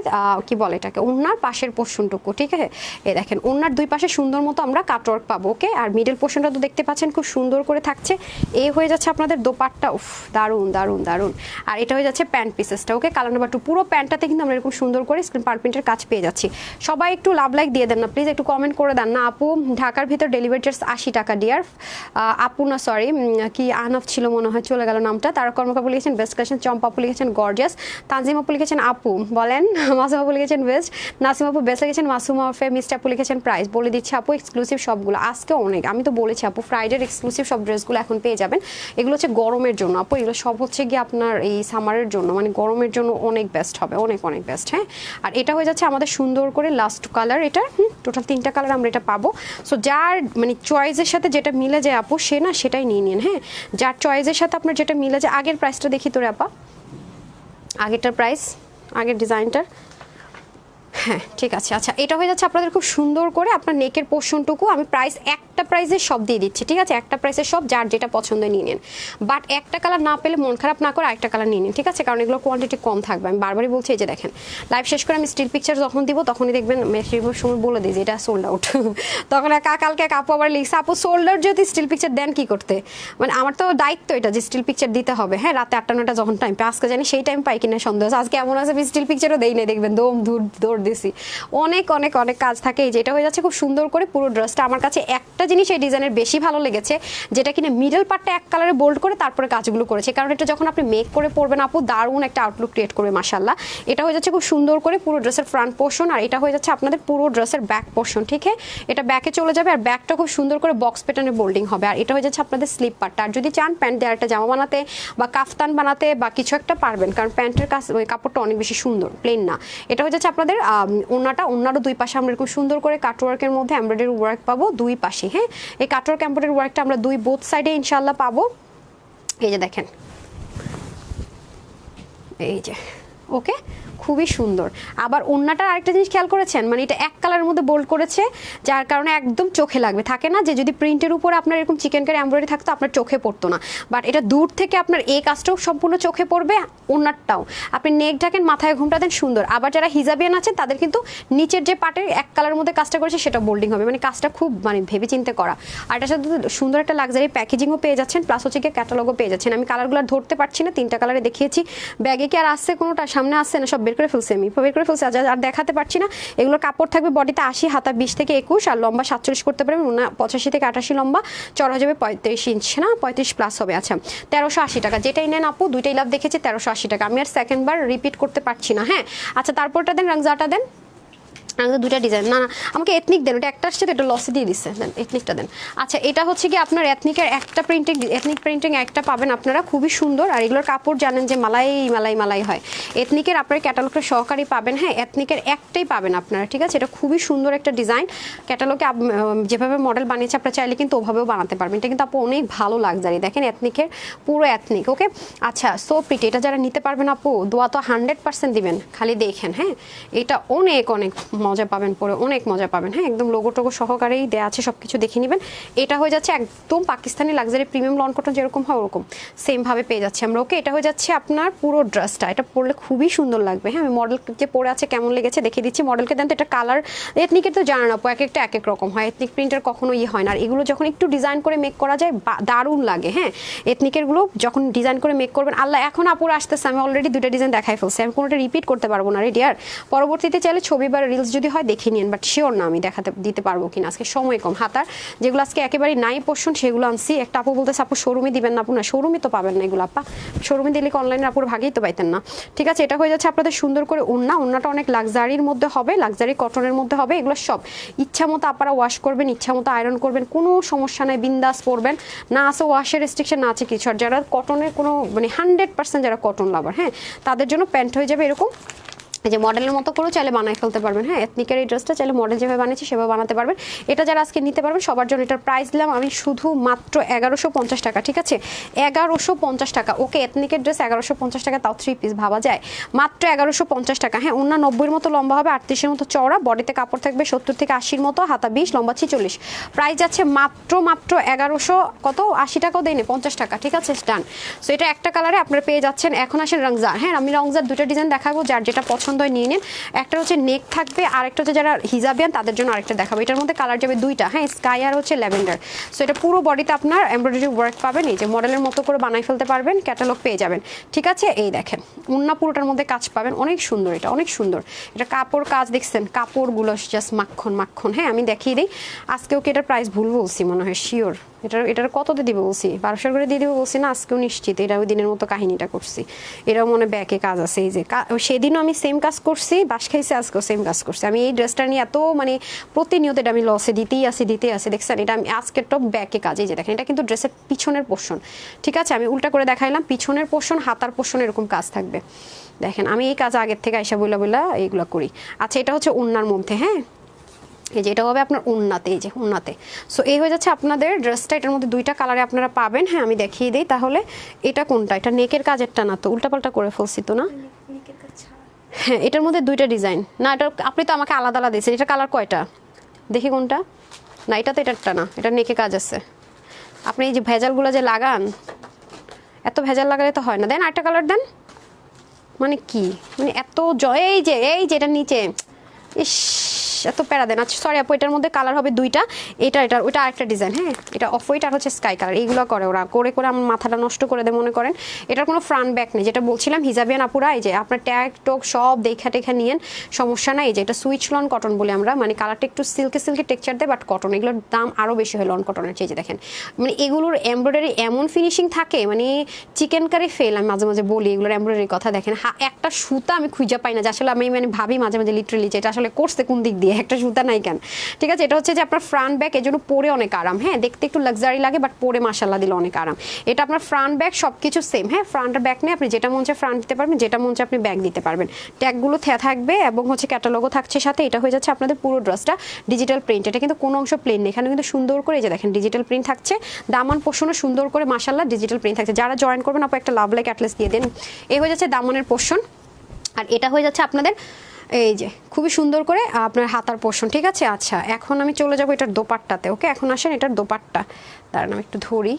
কি বলে এটাকে, ওড়নার পাশের পোর্শনটুকু, ঠিক আছে? এই দেখেন ওড়নার দুই পাশে সুন্দর মতো আমরা কাটওয়ার্ক পাবো। ওকে, আর মিডল পোর্শনটা তো দেখতে পাচ্ছেন খুব সুন্দর করে থাকছে। এই হয়ে যাচ্ছে আপনাদের দোপাট্টা, উফ দারুণ দারুণ দারুণ। আর এটা হয়ে যাচ্ছে প্যান্ট পিসেসটা। ওকে, কালার নাম্বার 2। পুরো প্যান্টটাতে কিন্তু আমরা এরকম সুন্দর করে স্ক্রিন পার প্রিন্টের কাজ পেয়ে যাচ্ছি। সবাই একটু লাভ লাইক দিয়ে দেন না প্লিজ, একটু কমেন্ট করে দেন না। আপু ঢাকার ভিতর ডেলিভারি চার্জ 80 টাকা ডিয়ার। আপু না সরি, কি আহনাফ ছিল মনে হয়, চলে গেল নামটা। তারা কর্মকাপু লিখেছেন বেস্ট কালেকশন, চম্পা আপু লিখেছেন গর্জিয়াস, তানজিম আপু লিখেছেন আপু বলেন, মাসুম আপু লিখেছেন বেস্ট, নাসিম আপু বেস্ট লিখেছেন, মাসুম আফে, মিস্টার আপু লিখেছেন প্রাইস বলে দিচ্ছে আপু এক্সক্লুসিভ সবগুলো আজকে অনেক, আমি তো বলেছি আপু ফ্রাইডের এক্সক্লুসিভ সব ড্রেসগুলো এখন পেয়ে যাবেন। এগুলো হচ্ছে গরমের জন্য আপু, এগুলো সব হচ্ছে গিয়ে আপনার এই সামারের জন্য, মানে গরমের জন্য অনেক বেস্ট হবে, অনেক অনেক বেস্ট। হ্যাঁ, আর এটা হয়ে যাচ্ছে আমাদের সুন্দর করে লাস্ট কালার, এটা টোটাল 3টা কালার আমরা এটা পাবো। সো যার মানে চয়েসের সাথে যেটা মিলে যায় আপু, সে না সেটাই নিয়ে নিন। হ্যাঁ, যার চয়েসের সাথে আপনার যেটা মিলে যায়। আগের প্রাইসটা দেখি তোরে আপা, আগেরটার প্রাইস, আগের ডিজাইনটার। হ্যাঁ ঠিক আছে। আচ্ছা, এটা হয়ে যাচ্ছে আপনাদের খুব সুন্দর করে আপনার নেকের পোর্শনটুকু। আমি প্রাইস একটা প্রাইসের সব দিয়ে দিচ্ছি, ঠিক আছে? একটা প্রাইসের সব, যার যেটা পছন্দ নিয়ে নিন। বাট একটা কালার না পেলে মন খারাপ না করে আরেকটা কালার নিয়ে নিন, ঠিক আছে? কারণ এগুলো কোয়ান্টিটি কম থাকবে। আমি বারবারই বলছি, এই যে দেখেন লাইভ শেষ করে আমি স্টিল পিকচার যখন দিব তখনই দেখবেন মেশিনের সময় বলে দিই যে এটা সোল্ড আউট। তখন কালকে আপু আবার লিখছে আপু সোল্ড আউট, যদি স্টিল পিকচার দেন কি করতে? মানে আমার তো দায়িত্ব এটা যে স্টিল পিকচার দিতে হবে। হ্যাঁ, রাতে 8টা 9টা যখন টাইম পাই, আজকে জানি সেই টাইম পাই কিনা সন্দেহ। আজকে এমন আছে আমি স্টিল পিকচারও দেই না, দেখবেন দম দৌড় দিছি, অনেক অনেক অনেক কাজ থাকে। এই যে এটা হয়ে যাচ্ছে খুব সুন্দর করে পুরো ড্রেসটা। আমার কাছে একটা জিনিস এই ডিজাইনের বেশি ভালো লেগেছে, যেটা কিনা মিডল পার্টটা এক কালারে বোল্ড করে তারপরে কাজগুলো করেছে, কারণ এটা যখন আপনি মেক করে পরবেন আপু দারুণ একটা আউটলুক ক্রিয়েট করবে মাশাআল্লাহ। এটা হয়ে যাচ্ছে খুব সুন্দর করে পুরো ড্রেসের ফ্রন্ট পোর্শন, আর এটা হয়ে যাচ্ছে আপনাদের পুরো ড্রেসের ব্যাক পোর্শন, ঠিক আছে? এটা ব্যাকে চলে যাবে, আর ব্যাকটা খুব সুন্দর করে বক্স প্যাটার্নে বোল্ডিং হবে। আর এটা হয়ে যাচ্ছে আপনাদের স্লিপ পার্টটা। আর যদি চান প্যান্ট দিয়ে একটা জামা বানাতে বা কাফতান বানাতে বা কিছু একটা পারবেন, কারণ প্যান্টের কাজ ওই কাপড়টা অনেক বেশি সুন্দর, প্লেন না। এটা হয়ে যাচ্ছে আপনাদের ওনারও দুই পাশে আমরা এরকম সুন্দর করে কাটওয়ার্কের মধ্যে এমব্রয়ডারি ওয়ার্ক পাবো দুই পাশে। হ্যাঁ, এই কাটওয়ার্ক এমব্রয়ডারি ওয়ার্কটা আমরা বোথ সাইডে ইনশাআল্লাহ পাবো। এই যে দেখেন, এই যে ওকে, খুবই সুন্দর। আবার ওন্নাটার আরেকটা জিনিস খেয়াল করেছেন, মানে এটা এক কালারের মধ্যে বোল্ড করেছে, যার কারণে একদম চোখে লাগবে। থাকে না যে যদি প্রিন্টের উপরে আপনার এরকম চিকেন কারি এমব্রয়ডারি থাকতো আপনার চোখে পড়তো না, বাট এটা দূর থেকে আপনার এই কাজটাও সম্পূর্ণ চোখে পড়বে, ওন্নারটাও। আপনি নেক ঢাকেন, মাথায় ঘুমটা দেন, সুন্দর। আবার যারা হিজাবিয়ান আছেন তাদের কিন্তু নিচের যে পার্টের এক কালারের মধ্যে কাজটা করেছে সেটা বোল্ডিং হবে, মানে কাজটা খুব মানে ভেবে চিন্তে করা। আর এটার সাথে সুন্দর একটা লাক্সারি প্যাকেজিংও পেয়ে যাচ্ছেন, প্লাস হচ্ছে কি ক্যাটালগও পেয়ে যাচ্ছেন। আমি কালারগুলো ধরতে পারছি না, 3টা কালারে দেখিয়েছি। ব্যাগে কি আর আসছে কোনোটা? সামনে আসছে না, সব বের করে ফেলছি আমি, বের করে ফেলছি, আর দেখাতে পারছি না। এগুলোর কাপড় থাকবে বডিতে 80, হাতা 20 থেকে 21, আর লম্বা 47 করতে পারবেন, 85 থেকে 88 লম্বা, চড়া হয়ে যাবে 35 ইঞ্চ না, 35 প্লাস হবে। আচ্ছা 1380 টাকা, যেটাই নেন আপু, দুইটাই লাভ দেখেছি 1380 টাকা। আমি আর সেকেন্ড বার রিপিট করতে পারছি না। হ্যাঁ আচ্ছা, তারপরটা দেন, রাংজাটা দেন। দুইটা ডিজাইন, না না আমাকে এথনিক দেন, ওটা একটা আসছে, এটা লসে দিয়ে দিচ্ছে, দেন এথনিকটা দেন। আচ্ছা এটা হচ্ছে কি আপনার এথনিকের একটা প্রিন্টিং, এথনিক প্রিন্টিং একটা পাবেন আপনারা, খুবই সুন্দর। আর এগুলোর কাপড় জানেন যে মালাই মালাই মালাই হয়। এথনিকের আপনার ক্যাটালগটা সহকারী পাবেন, হ্যাঁ এথনিকের একটাই পাবেন আপনারা, ঠিক আছে। এটা খুবই সুন্দর একটা ডিজাইন, ক্যাটালগে যেভাবে মডেল বানিয়েছে আপনারা চাইলে কিন্তু ওভাবেও বানাতে পারবেন। এটা কিন্তু আপু অনেক ভালো লাক্সারি, দেখেন এথনিকের পুরো এথনিক। ওকে আচ্ছা, সো প্রিটি, এটা যারা নিতে পারবেন আপু দোয়া তো 100% দিবেন, খালি দেখেন। হ্যাঁ এটা অনেক অনেক মজা পাবেন, পরে অনেক মজা পাবেন। হ্যাঁ একদম লোগো টোগো সহকারেই দেওয়া আছে, সব কিছু দেখে নেবেন। এটা হয়ে যাচ্ছে একদম Pakistani luxury premium loan cotton যেরকম হয় ওরকম সেম ভাবে পেয়ে যাচ্ছে আমরা। ওকে এটা হয়ে যাচ্ছে আপনার পুরো ড্রেসটা, এটা পরলে খুবই সুন্দর লাগবে। হ্যাঁ আমি মডেল যে পরে আছে কেমন লেগেছে দেখিয়ে দিচ্ছি, মডেলকে দেন তো। এটা কালার এথনিকের তো জানেন আপু এক একটা এক এক রকম হয়, এথনিক প্রিন্টের কখনো হয় না। আর এগুলো যখন একটু ডিজাইন করে মেক করা যায় দারুণ লাগে। হ্যাঁ এথনিকের গুলো যখন ডিজাইন করে মেক করবেন, আল্লাহ এখন আপুর আসতেছে, আমি অলরেডি 2টা ডিজাইন দেখাই ফেলছি, আমি কোনোটা রিপিট করতে পারবো না রেডি। আর পরবর্তীতে চাইলে ছবি বা রিলস যদি হয় দেখে নিন, বাট শিওর না আমি দিতে পারবো কিনা, আজকে সময় কম। হাতার যেগুলো আজকে একেবারে নাই পোর্শন সেগুলো আনছি। একটা আপু বলতেছে আপু শোরুমে দিবেন না, আপু না শোরুমে তো পাবেন না এগুলো, আপা শোরুমে দিলে অনলাইনে আপুর ভাগেই তো পাইতেন না। ঠিক আছে এটা হয়ে যাচ্ছে আপনাদের সুন্দর করে ওন্নাটা অনেক লাক্সারির মধ্যে হবে, লাক্সারি কটনের মধ্যে হবে। এগুলো সব ইচ্ছা মতো আপনারা ওয়াশ করবেন, ইচ্ছা মতো আয়রন করবেন, কোনো সমস্যা নাই, বিন্দাস পরবেন। না আছে ওয়াশের রেস্ট্রিকশন, না আছে কিছু। আর যারা কটনের কোনো মানে 100% যারা কটন লাভার, হ্যাঁ তাদের জন্য প্যান্ট হয়ে যাবে এরকম, এই যে মডেলের মতো করেও চাইলে বানায় ফেলতে পারবেন। হ্যাঁ এথনিকের এই ড্রেসটা চাইলে মডেল যেভাবে বানিয়েছি সেভাবে বানাতে পারবেন। এটা যারা আজকে নিতে পারবেন সবার জন্য এটার প্রাইস দিলাম আমি শুধু মাত্র 1150 টাকা, ঠিক আছে 1150 টাকা। ওকে এথনিকের ড্রেস 1150 টাকা, তাও 3 পিস ভাবা যায়, মাত্র 1150 টাকা। হ্যাঁ ওনা 90-এর মতো লম্বা হবে, 38-এর মতো চওড়া, বডিতে কাপড় থাকবে 70 থেকে 80-র মতো, হাতা 20, লম্বা 46। প্রাইস যাচ্ছে মাত্র 1100 কত 80 টাকাও দেয়নি, 50 টাকা, ঠিক আছে ডান। সো এটা একটা কালারে আপনারা পেয়ে যাচ্ছেন। এখন আসেন রংজার। হ্যাঁ আমি রংজার 2টা ডিজাইন দেখাবো, যার যেটা পছন্দ নিয়ে নিন। একটা হচ্ছে নেক থাকবে, আর একটা হচ্ছে যারা হিজাবিয়ান তাদের জন্য আরেকটা দেখাবো। এটার মধ্যে কালার যাবে 2টা, হ্যাঁ স্কাই আর হচ্ছে ল্যাভেন্ডার। সো এটা পুরো বডিতে আপনার এমব্রয়ডারি ওয়ার্ক পাবেন, এই যে মডেলের মতো করে বানাই ফেলতে পারবেন, ক্যাটালগ পেয়ে যাবেন, ঠিক আছে। এই দেখেন ওন্না পুরোটার মধ্যে কাজ পাবেন, অনেক সুন্দর, এটা অনেক সুন্দর। এটা কাপড় কাজ দেখছেন, কাপড়গুলো জাস্ট মাখন মাখন। হ্যাঁ আমি দেখিয়ে দিই, আজকেও কি এটার প্রাইস ভুল বলছি মনে হয়, শিওর এটার কততে দিব বলছি, 1200 করে দিয়ে দিব বলছি না, আজকেও নিশ্চিত এটা ওই দিনের মতো কাহিনীটা করছি। এটাও মনে ব্যাকে কাজ আছে, এই যে সেদিনও আমি সেম কাজ করছি, বাস খাইছি, আজকেও সেম কাজ করছি। আমি এই ড্রেসটা নিয়ে এত মানে প্রতিনিয়ত এটা আমি লসে দিতেই আসি দেখছেন। এটা আমি আজকের টপ ব্যাকে কাজ, এই যে দেখেন এটা কিন্তু ড্রেসের পিছনের পোর্শন, ঠিক আছে আমি উল্টা করে দেখাইলাম, পিছনের পোর্শন হাতার পোর্শন এরকম কাজ থাকবে। দেখেন আমি এই কাজ আগের থেকে আইসা বইলা এইগুলো করি। আচ্ছা এটা হচ্ছে ওন্নার মধ্যে, হ্যাঁ এই যে এটা হবে আপনার উন্নাতে, এই যে উন্নাতে। সো এই হয়ে যাচ্ছে আপনাদের ড্রেসটা, এটার মধ্যে 2টা কালারে আপনারা পাবেন। হ্যাঁ আমি দেখিয়ে দিই তাহলে, এটা কোনটা, এটা নেকের কাজেরটা না তো, উল্টাপাল্টা করে ফেলছি তো না। হ্যাঁ এটার মধ্যে 2টা ডিজাইন না, এটা আপনি তো আমাকে আলাদা আলাদা দিয়েছেন। এটা কালার কয়টা দেখি কোনটা, না এটা তো এটারটা না, এটা নেকে কাজ আছে। আপনি এই যে ভেজালগুলো যে লাগান, এত ভেজাল লাগালে তো হয় না। দেন আরেকটা কালার দেন, মানে কি মানে এত এই যে এটা নিচে, ইস এত প্যারা দেন। আচ্ছা সরি আপু, এটার মধ্যে কালার হবে 2টা, এটা ওইটা আরেকটা ডিজাইন। হ্যাঁ এটা অফ হোয়াইট আর হচ্ছে স্কাই কালার, এইগুলো করে ওরা করে আমার মাথাটা নষ্ট করে দেয় মনে করেন। এটার কোনো ফ্রন্ট ব্যাক নেই, যেটা বলছিলাম হিজাবিয়ান আপুরা এই যে আপনার ট্যাগ টোক সব দেখা নিয়েন, সমস্যা নাই। এই যে এটা সুইচ লন কটন বলে আমরা, মানে কালারটা একটু সিল্কি টেক্সচার দেয়, বাট কটন, এগুলোর দাম আরও বেশি হয় লন কটনের চেয়ে। যে দেখেন মানে এগুলোর এমব্রয়ডারি এমন ফিনিশিং থাকে, মানে চিকেন কারি ফেল, আমি মাঝে মাঝে বলি এগুলোর এমব্রয়ডারির কথা। দেখেন একটা সুতা আমি খুঁজে পাই না, যে আসলে আমি মানে ভাবি মাঝে মাঝে লিটারেলি যে এটা আসলে করছে কোন দিক দিয়ে, একটা সুতা নাই কেন, ঠিক আছে। এটা হচ্ছে যে আপনার ফ্রন্ট ব্যাক, এর জন্য পরে অনেক আরাম। হ্যাঁ দেখতে একটু লাক্সারি লাগে, বাট পরে মাশাআল্লাহ দিলে অনেক আরাম। এটা আপনার ফ্রন্ট ব্যাক সবকিছু সেম। হ্যাঁ ফ্রন্ট আর ব্যাক নিয়ে আপনি যেটা মন চায় ফ্রন্ট দিতে পারবেন, যেটা মন চায় আপনি ব্যাক দিতে পারবেন। ট্যাগগুলো থাকবে এবং হচ্ছে ক্যাটালগও থাকছে সাথে। এটা হয়ে যাচ্ছে আপনাদের পুরো ড্রেসটা ডিজিটাল প্রিন্ট, এটা কিন্তু কোনো অংশ প্লেন নেই, এখানে কিন্তু সুন্দর করে যে দেখেন ডিজিটাল প্রিন্ট থাকছে, দামান পোর্শনও সুন্দর করে মাশাআল্লাহ ডিজিটাল প্রিন্ট থাকছে। যারা জয়েন করবেন আপু একটা লাভ লাইক অ্যাটলাস দিয়ে দেন। এই হয়ে যাচ্ছে দামানের পোর্শন, আর এটা হয়ে যাচ্ছে আপনাদের এই যে খুবই সুন্দর করে আপনার হাতার পোর্শন, ঠিক আছে। আচ্ছা এখন আমি চলে যাব এটার দোপাট্টাতে। ওকে, এখন আসেন এটার দোপাট্টা, দাঁড়ান আমি একটু ধরি।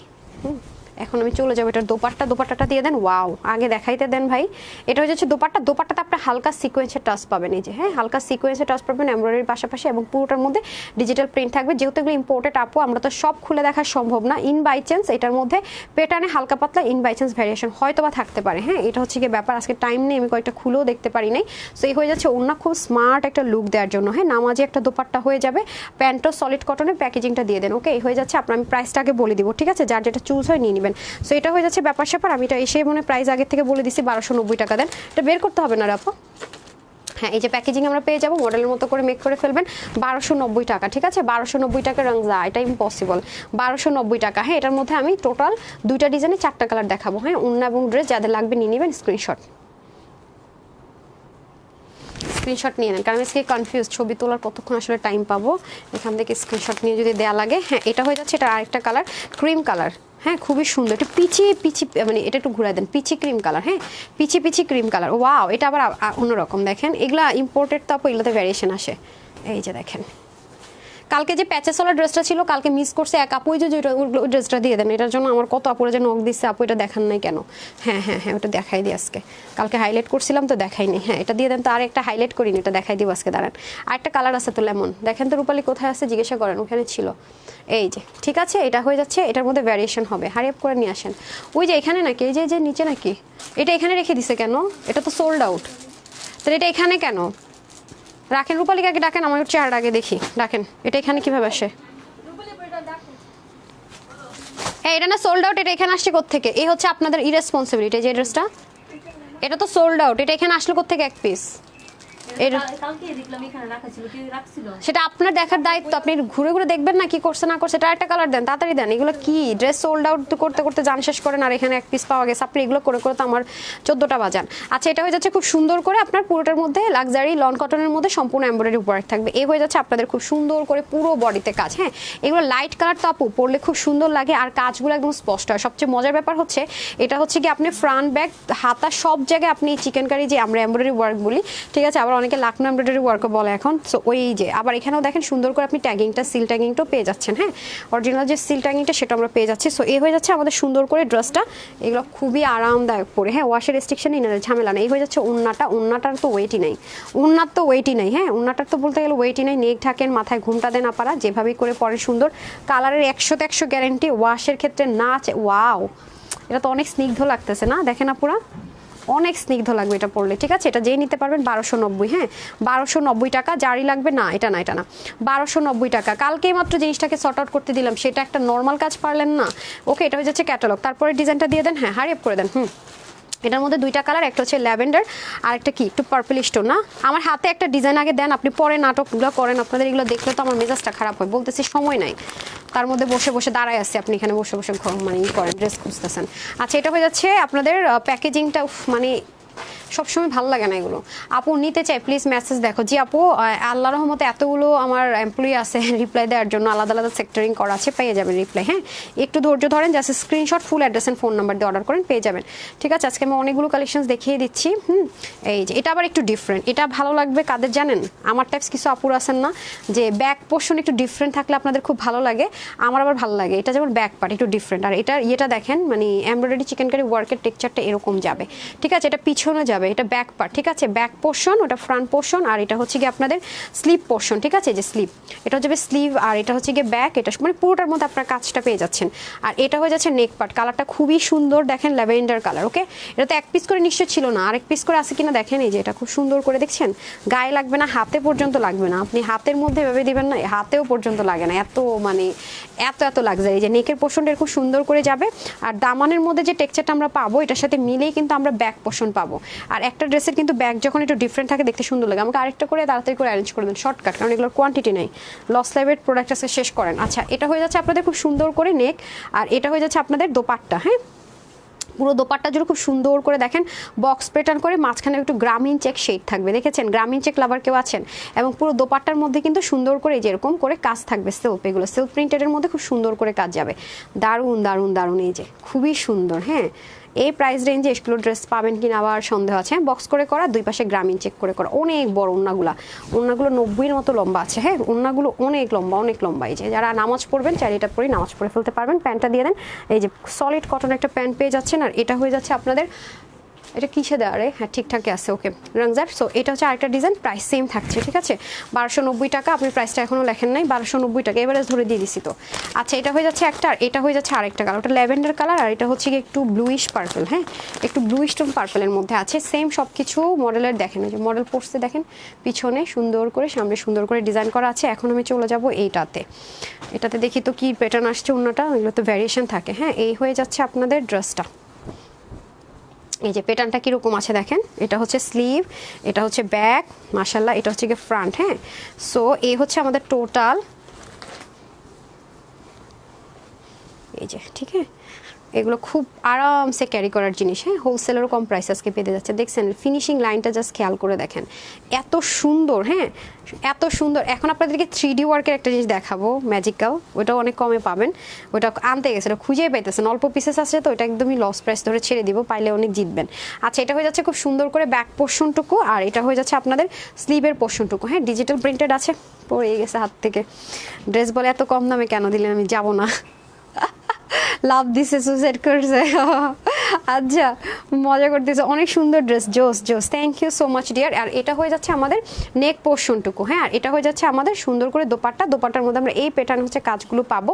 এখন আমি চলে যাবো এটার দোপাট্টাটা দিয়ে দেন। ওয়াও, আগে দেখাইতে দেন ভাই। এটা হয়ে যাচ্ছে দোপাট্টাতে আপনি হালকা সিকোয়েন্সের টাচ পাবেন, এই যে হ্যাঁ হালকা সিকোয়েন্সের টাচ পাবেন এমব্রয়ডারির পাশাপাশি, এবং পুরোটার মধ্যে ডিজিটাল প্রিন্ট থাকবে। যেহেতু এগুলো ইম্পোর্টেড আপু, আমরা তো সব খুলে দেখা সম্ভব না। ইন বাই চান্স এটার মধ্যে প্যাটার্নে হালকা পাতলা ইন বাই চান্স ভ্যারিয়েশন হয়তো বা থাকতে পারে। হ্যাঁ, এটা হচ্ছে কি ব্যাপার, আজকে টাইম নেই, আমি কয়েকটা খুলেও দেখতে পারি নাই। সো এই হয়ে যাচ্ছে ওনা খুব স্মার্ট একটা লুক দেওয়ার জন্য। হ্যাঁ, নামাজি একটা দোপাট্টা হয়ে যাবে, প্যান্টও সলিড কটনের, প্যাকেজিংটা দিয়ে দেন। ওকে, এই হয়ে যাচ্ছে আপনার, আমি প্রাইসটা আগে বলে দিব, ঠিক আছে, যার যেটা চুজ হয় নিয়ে নেবেন। সো এটা হয়ে যাচ্ছে ব্যাপার স্যাপার। আমি এটা এসে মনে প্রাইস আগে থেকে বলে দিচ্ছি 1290 টাকা দেন। এটা বের করতে হবে না আপু। হ্যাঁ, এই যে প্যাকেজিং আমরা পেয়ে যাবো, মডেলের মতো করে মেক করে ফেলবেন। 1290 টাকা, ঠিক আছে, 1290 টাকা রংজা, এটা ইম্পসিবল। 1290 টাকা। হ্যাঁ, এটার মধ্যে আমি টোটাল 2টা ডিজাইনে 4টা কালার দেখাবো। হ্যাঁ, ওড়না এবং ড্রেস যাদের লাগবে নিয়ে নেবেন, স্ক্রিনশট নিয়ে নেন, কারণ আজকে কনফিউজ, ছবি তোলার কতক্ষণ আসলে টাইম পাবো, এখান থেকে স্ক্রিনশট নিয়ে যদি দেওয়া লাগে। হ্যাঁ, এটা হয়ে যাচ্ছে, এটা আরেকটা কালার ক্রিম কালার। হ্যাঁ, খুবই সুন্দর, এটা পিচি মানে এটা একটু ঘুরাই দেন, পিচি ক্রিম কালার। হ্যাঁ, পিচি ক্রিম কালার। ওয়াও, এটা আবার অন্যরকম। দেখেন এগুলা ইম্পোর্টেড, তো আপু এগুলোতে ভ্যারিয়েশন আসে। এই যে দেখেন, কালকে যে প্যাচেসওয়ালা ড্রেসটা ছিল কালকে মিস করছে এক আপু, যে ওই ড্রেসটা দিয়ে দেন। এটার জন্য আমার কত আপুরা যে নক দিচ্ছে, আপু এটা দেখান নাই কেন। হ্যাঁ হ্যাঁ হ্যাঁ, ওটা দেখাই দিই আজকে, কালকে হাইলাইট করছিলাম তো দেখাইনি। হ্যাঁ, এটা দিয়ে দেন তো, আর একটা হাইলাইট করিনি, এটা দেখাই দিব আজকে। দাঁড়ান, আরেকটা কালার আছে তো লেমন, দেখেন তো রূপালী কোথায় আছে জিজ্ঞাসা করেন, ওখানে ছিল। এই যে ঠিক আছে, এটা হয়ে যাচ্ছে, এটার মধ্যে ভ্যারিয়েশন হবে, হারিয়ে করে নিয়ে আসেন। ওই যে এখানে নাকি, এই যে নিচে নাকি, এটা এখানে রেখে দিছে কেন, এটা তো সোল্ড আউট, তাহলে এটা এখানে কেন রাখেন? রূপালীকে আগে ডাকেন, আমার চেহারা আগে দেখি, ডাকেন। এটা এখানে কিভাবে আসে? হ্যাঁ, এটা না সোল্ড আউট, এটা এখানে আসছে কোত্থেকে? এই হচ্ছে আপনাদের ইরেসপন্সিবিলিটি। যে ড্রেসটা, এটা তো সোল্ড আউট, এটা এখানে আসলো কোত্থেকে এক পিস? সেটা আপনার দেখার দায়িত্ব, আপনি ঘুরে ঘুরে দেখবেন না কি করছে না করছে। এটা একটা কালার দেন, তাড়াতাড়ি দেন। এগুলো কি ড্রেস সোল্ড আউট করতে করতে জান শেষ করেন, আর এখানে এক পিস পাওয়া গেছে। আপনি এগুলো করে করে তো আমার 14টা বাজান। আচ্ছা, এটা হয়ে যাচ্ছে খুব সুন্দর করে আপনার পুরোটার মধ্যে লাক্সারি লন কটনের মধ্যে সম্পূর্ণ এমব্রয়ডারি ওয়ার্ক থাকবে। এই হয়ে যাচ্ছে আপনাদের খুব সুন্দর করে পুরো বডিতে কাজ। হ্যাঁ, এগুলো লাইট কালার তো আপু পরলে খুব সুন্দর লাগে, আর কাজগুলো একদম স্পষ্ট হয়। সবচেয়ে মজার ব্যাপার হচ্ছে এটা হচ্ছে কি আপনি ফ্রন্ট ব্যাক হাতা সব জায়গায় আপনি চিকেন কারি যে আমরা এমব্রয়ডারি ওয়ার্ক বলি, ঠিক আছে, আবার অনেকে লাকনো এমব্রয়ডারি ওয়ার্কও বলে এখন। সো ওই যে আবার এখানেও দেখেন সুন্দর করে আপনি ট্যাগিংটা, সিল ট্যাগিংটাও পেয়ে যাচ্ছেন। হ্যাঁ, অরিজিনাল যে সিল ট্যাগিংটা সেটা আমরা পেয়ে যাচ্ছি। সো এই হয়ে যাচ্ছে আমাদের সুন্দর করে ড্রেসটা, এগুলো খুবই আরামদায়ক পরে। হ্যাঁ, ওয়াশের রেস্ট্রিকশনই না, ঝামেলা নেই। এই হয়ে যাচ্ছে ওন্নাটার তো ওয়েটই নেই, ওন্নার তো ওয়েটই নেই। হ্যাঁ, ওন্নাটার তো বলতে গেলে ওয়েটই নেই। নেক ঢাকেন, মাথায় ঘুমটা দেন আপারা, যেভাবেই করে পরে সুন্দর। কালারের 100তে 100 গ্যারেন্টি। ওয়াশের ক্ষেত্রে না, ওয়াও, এটা তো অনেক স্নিগ্ধ লাগতেছে না, দেখেন আপুরা, অনেক স্নিগ্ধ লাগবে এটা পরলে। ঠিক আছে, এটা যেই নিতে পারবেন 1290। হ্যাঁ, 1290 টাকা। জারি লাগবে না, এটা না, এটা না, 1290 টাকা। কালকেই মাত্র জিনিসটাকে সর্ট আউট করতে দিলাম, সেটা একটা নর্মাল কাজ পারলেন না। ওকে, এটা হয়ে যাচ্ছে ক্যাটালগ। তারপরে ডিজাইনটা দিয়ে দেন। হ্যাঁ, হারিয়ে করে দেন। এটার মধ্যে 2টা কালার, একটা হচ্ছে ল্যাভেন্ডার আর একটা কি একটু পার্পলিশ টোন। না, আমার হাতে একটা ডিজাইন আগে দেন, আপনি পরে নাটকগুলো করেন। আপনাদের এগুলো দেখলে তো আমার মেজাজটা খারাপ হয়, বলতেছি সময় নাই, তার মধ্যে বসে বসে দাঁড়ায় আছে, আপনি এখানে বসে বসে মানে করেন, ড্রেস খুঁজতেছেন। আচ্ছা, এটা হয়ে যাচ্ছে আপনাদের প্যাকেজিংটা, মানে সবসময় ভালো লাগে না এগুলো। আপু নিতে চাই প্লিজ মেসেজ দেখো। জি আপু, আল্লাহ রহমতে এতগুলো আমার এমপ্লয়ি আছে রিপ্লাই দেওয়ার জন্য, আলাদা আলাদা সেক্টরিং করা আছে, পেয়ে যাবেন রিপ্লাই। হ্যাঁ, একটু ধৈর্য ধরেন, just screenshot, full address and phone number দিয়ে অর্ডার করেন, পেয়ে যাবেন। ঠিক আছে, আজকে আমি অনেকগুলো কালেকশনস দেখিয়ে দিচ্ছি। এই যে এটা আবার একটু ডিফারেন্ট, এটা ভালো লাগবে কাদের জানেন? আমার টাইপস কিছু আপুর আছেন না, যে ব্যাক পোর্শন একটু ডিফারেন্ট থাকলে আপনাদের খুব ভালো লাগে, আমার আবার ভালো লাগে। এটা যেমন ব্যাক পার্ট একটু ডিফারেন্ট, আর এটা ইয়েটা দেখেন, মানে এমব্রয়ডারি চিকেনকারি ওয়ার্কের টেক্সচারটা এরকম যাবে। ঠিক আছে, এটা পিছনে যাবে, এটা ব্যাক পার্ট। ঠিক আছে, ব্যাক পোর্শন, ওটা ফ্রন্ট পোর্শন, আর এটা হচ্ছে গিয়ে আপনাদের স্লিভ পোর্শন। ঠিক আছে, যে স্লিভ, এটা হচ্ছে স্লিভ, আর এটা হচ্ছে গিয়ে ব্যাক। এটা মানে পুরোটার মধ্যে আপনার কাজটা পেয়ে যাচ্ছেন। আর এটা হয়ে যাচ্ছে নেক পার্ট। কালারটা খুবই সুন্দর, দেখেন ল্যাভেন্ডার কালার। ওকে, এটা তো এক পিস করে নিশ্চয় ছিল না, আরেক পিস করে আছে কিনা দেখেন। এই যে এটা খুব সুন্দর করে দেখছেন, গায়ে লাগবে না, হাতে পর্যন্ত লাগবে না, আপনি হাতের মধ্যে ভেবে দিবেন না, হাতেও পর্যন্ত লাগে না, এত মানে এত লাক্সারি। যে নেকের পোর্শনটা খুব সুন্দর করে যাবে, আর দামানের মধ্যে যে টেক্সচারটা আমরা পাবো এটার সাথে মিলেই কিন্তু আমরা ব্যাক পোর্শন পাবো। আর একটা ড্রেসের কিন্তু ব্যাক যখন একটু ডিফারেন্ট থাকে দেখতে সুন্দর লাগে। আমাকে আরেকটা করে তাড়াতাড়ি করে অ্যারেঞ্জ করে দেন, শর্টকাট, কারণ এগুলোর কোয়ান্টিটি নেই। লস লাইভের প্রোডাক্ট আছে, শেষ করেন। আচ্ছা, এটা হয়ে যাচ্ছে আপনাদের খুব সুন্দর করে নেক, আর এটা হয়ে যাচ্ছে আপনাদের দোপাট্টা। হ্যাঁ, পুরো দোপাট্টা জুড়ে খুব সুন্দর করে দেখেন বক্স প্যাটার্ন করে, মাঝখানে একটু গ্রামীণ চেক শেড থাকবে, দেখেছেন? গ্রামীণ চেক লাভার কেউ আছেন? এবং পুরো দোপাট্টার মধ্যে কিন্তু সুন্দর করে যেরকম করে কাজ থাকবে সেলফ, এগুলো সেলফ প্রিন্টেডের মধ্যে খুব সুন্দর করে কাজ যাবে। দারুণ দারুণ দারুণ, এই যে খুবই সুন্দর। হ্যাঁ, এই প্রাইস রেঞ্জে এগুলো ড্রেস পাবেন কিনা আবার সন্দেহ আছে। বক্স করে করা, দুই পাশে গ্রামীণ চেক করে করা, অনেক বড় ওড়নাগুলো 90-এর মতো লম্বা আছে। হ্যাঁ, ওড়নাগুলো অনেক লম্বা, অনেক লম্বা। এই যে যারা নামাজ পড়বেন চাইলে এটা পরে নামাজ পড়ে ফেলতে পারবেন। প্যান্টটা দিয়ে দেন, এই যে সলিড কটন একটা প্যান্ট পেয়ে যাচ্ছেন। আর এটা হয়ে যাচ্ছে আপনাদের, এটা কিসে দেওয়া রে, হ্যাঁ ঠিকঠাকই আছে, ওকে রংজার। সো এটা হচ্ছে আরেকটা ডিজাইন, প্রাইস সেম থাকছে, ঠিক আছে 1290 টাকা। আপনি প্রাইসটা এখনও লেখেন নাই, 1290 টাকা এভারেজ ধরে দিয়ে দিছি তো। আচ্ছা, এটা হয়ে যাচ্ছে একটা, আর এটা হয়ে যাচ্ছে আরেকটা কালার, ওটা ল্যাভেন্ডার কালার, আর এটা হচ্ছে কি একটু ব্লুইশ পার্পল। হ্যাঁ, একটু ব্লুইশ টোন পার্পলের মধ্যে আছে। সেম সব কিছু মডেলের দেখেন, যে মডেল পড়ছে দেখেন, পিছনে সুন্দর করে, সামনে সুন্দর করে ডিজাইন করা আছে। এখন আমি চলে যাব এইটাতে, এটাতে দেখি তো কি প্যাটার্ন আসছে অন্যটা, এগুলো তো ভ্যারিয়েশন থাকে। হ্যাঁ, এই হয়ে যাচ্ছে আপনাদের ড্রেসটা। এই যে প্যাটার্নটা কীরকম আছে দেখেন, এটা হচ্ছে স্লিভ, এটা হচ্ছে ব্যাক, মাশাল্লাহ এটা হচ্ছে গিয়ে ফ্রন্ট। হ্যাঁ, সো এই হচ্ছে আমাদের টোটাল, এই যে ঠিক আছে, এগুলো খুব আরামসে ক্যারি করার জিনিস। হ্যাঁ, হোলসেলেরও কম প্রাইস আজকে পেতে যাচ্ছে। দেখছেন ফিনিশিং লাইনটা জাস্ট খেয়াল করে দেখেন, এত সুন্দর। হ্যাঁ, এত সুন্দর। এখন আপনাদেরকে 3D ওয়ার্কের একটা জিনিস দেখাবো, ম্যাজিক্যাল, ওটাও অনেক কমে পাবেন। ওটা আনতে গেছে, ওটা খুঁজেই পাইতেছেন, অল্প পিসেস আছে তো, এটা একদমই লস প্রাইস ধরে ছেড়ে দিব, পাইলে অনেক জিতবেন। আচ্ছা, এটা হয়ে যাচ্ছে খুব সুন্দর করে ব্যাক পোর্শনটুকু, আর এটা হয়ে যাচ্ছে আপনাদের স্লিভের পোর্শনটুকু। হ্যাঁ, ডিজিটাল প্রিন্টেড আছে, পড়ে গেছে হাত থেকে। ড্রেস বলে এত কম দামে কেন দিলেন, আমি যাব না। লাভ দিছে, সুসাইড করছে। আচ্ছা, মজা করতেছে, অনেক সুন্দর ড্রেস, জোস জোস, thank you so much dear. আর এটা হয়ে যাচ্ছে আমাদের নেক পোর্শনটুকু। হ্যাঁ, আর এটা হয়ে যাচ্ছে আমাদের সুন্দর করে দোপাট্টা, দোপাট্টার মধ্যে আমরা এই প্যাটার্ন হচ্ছে কাজগুলো পাবো।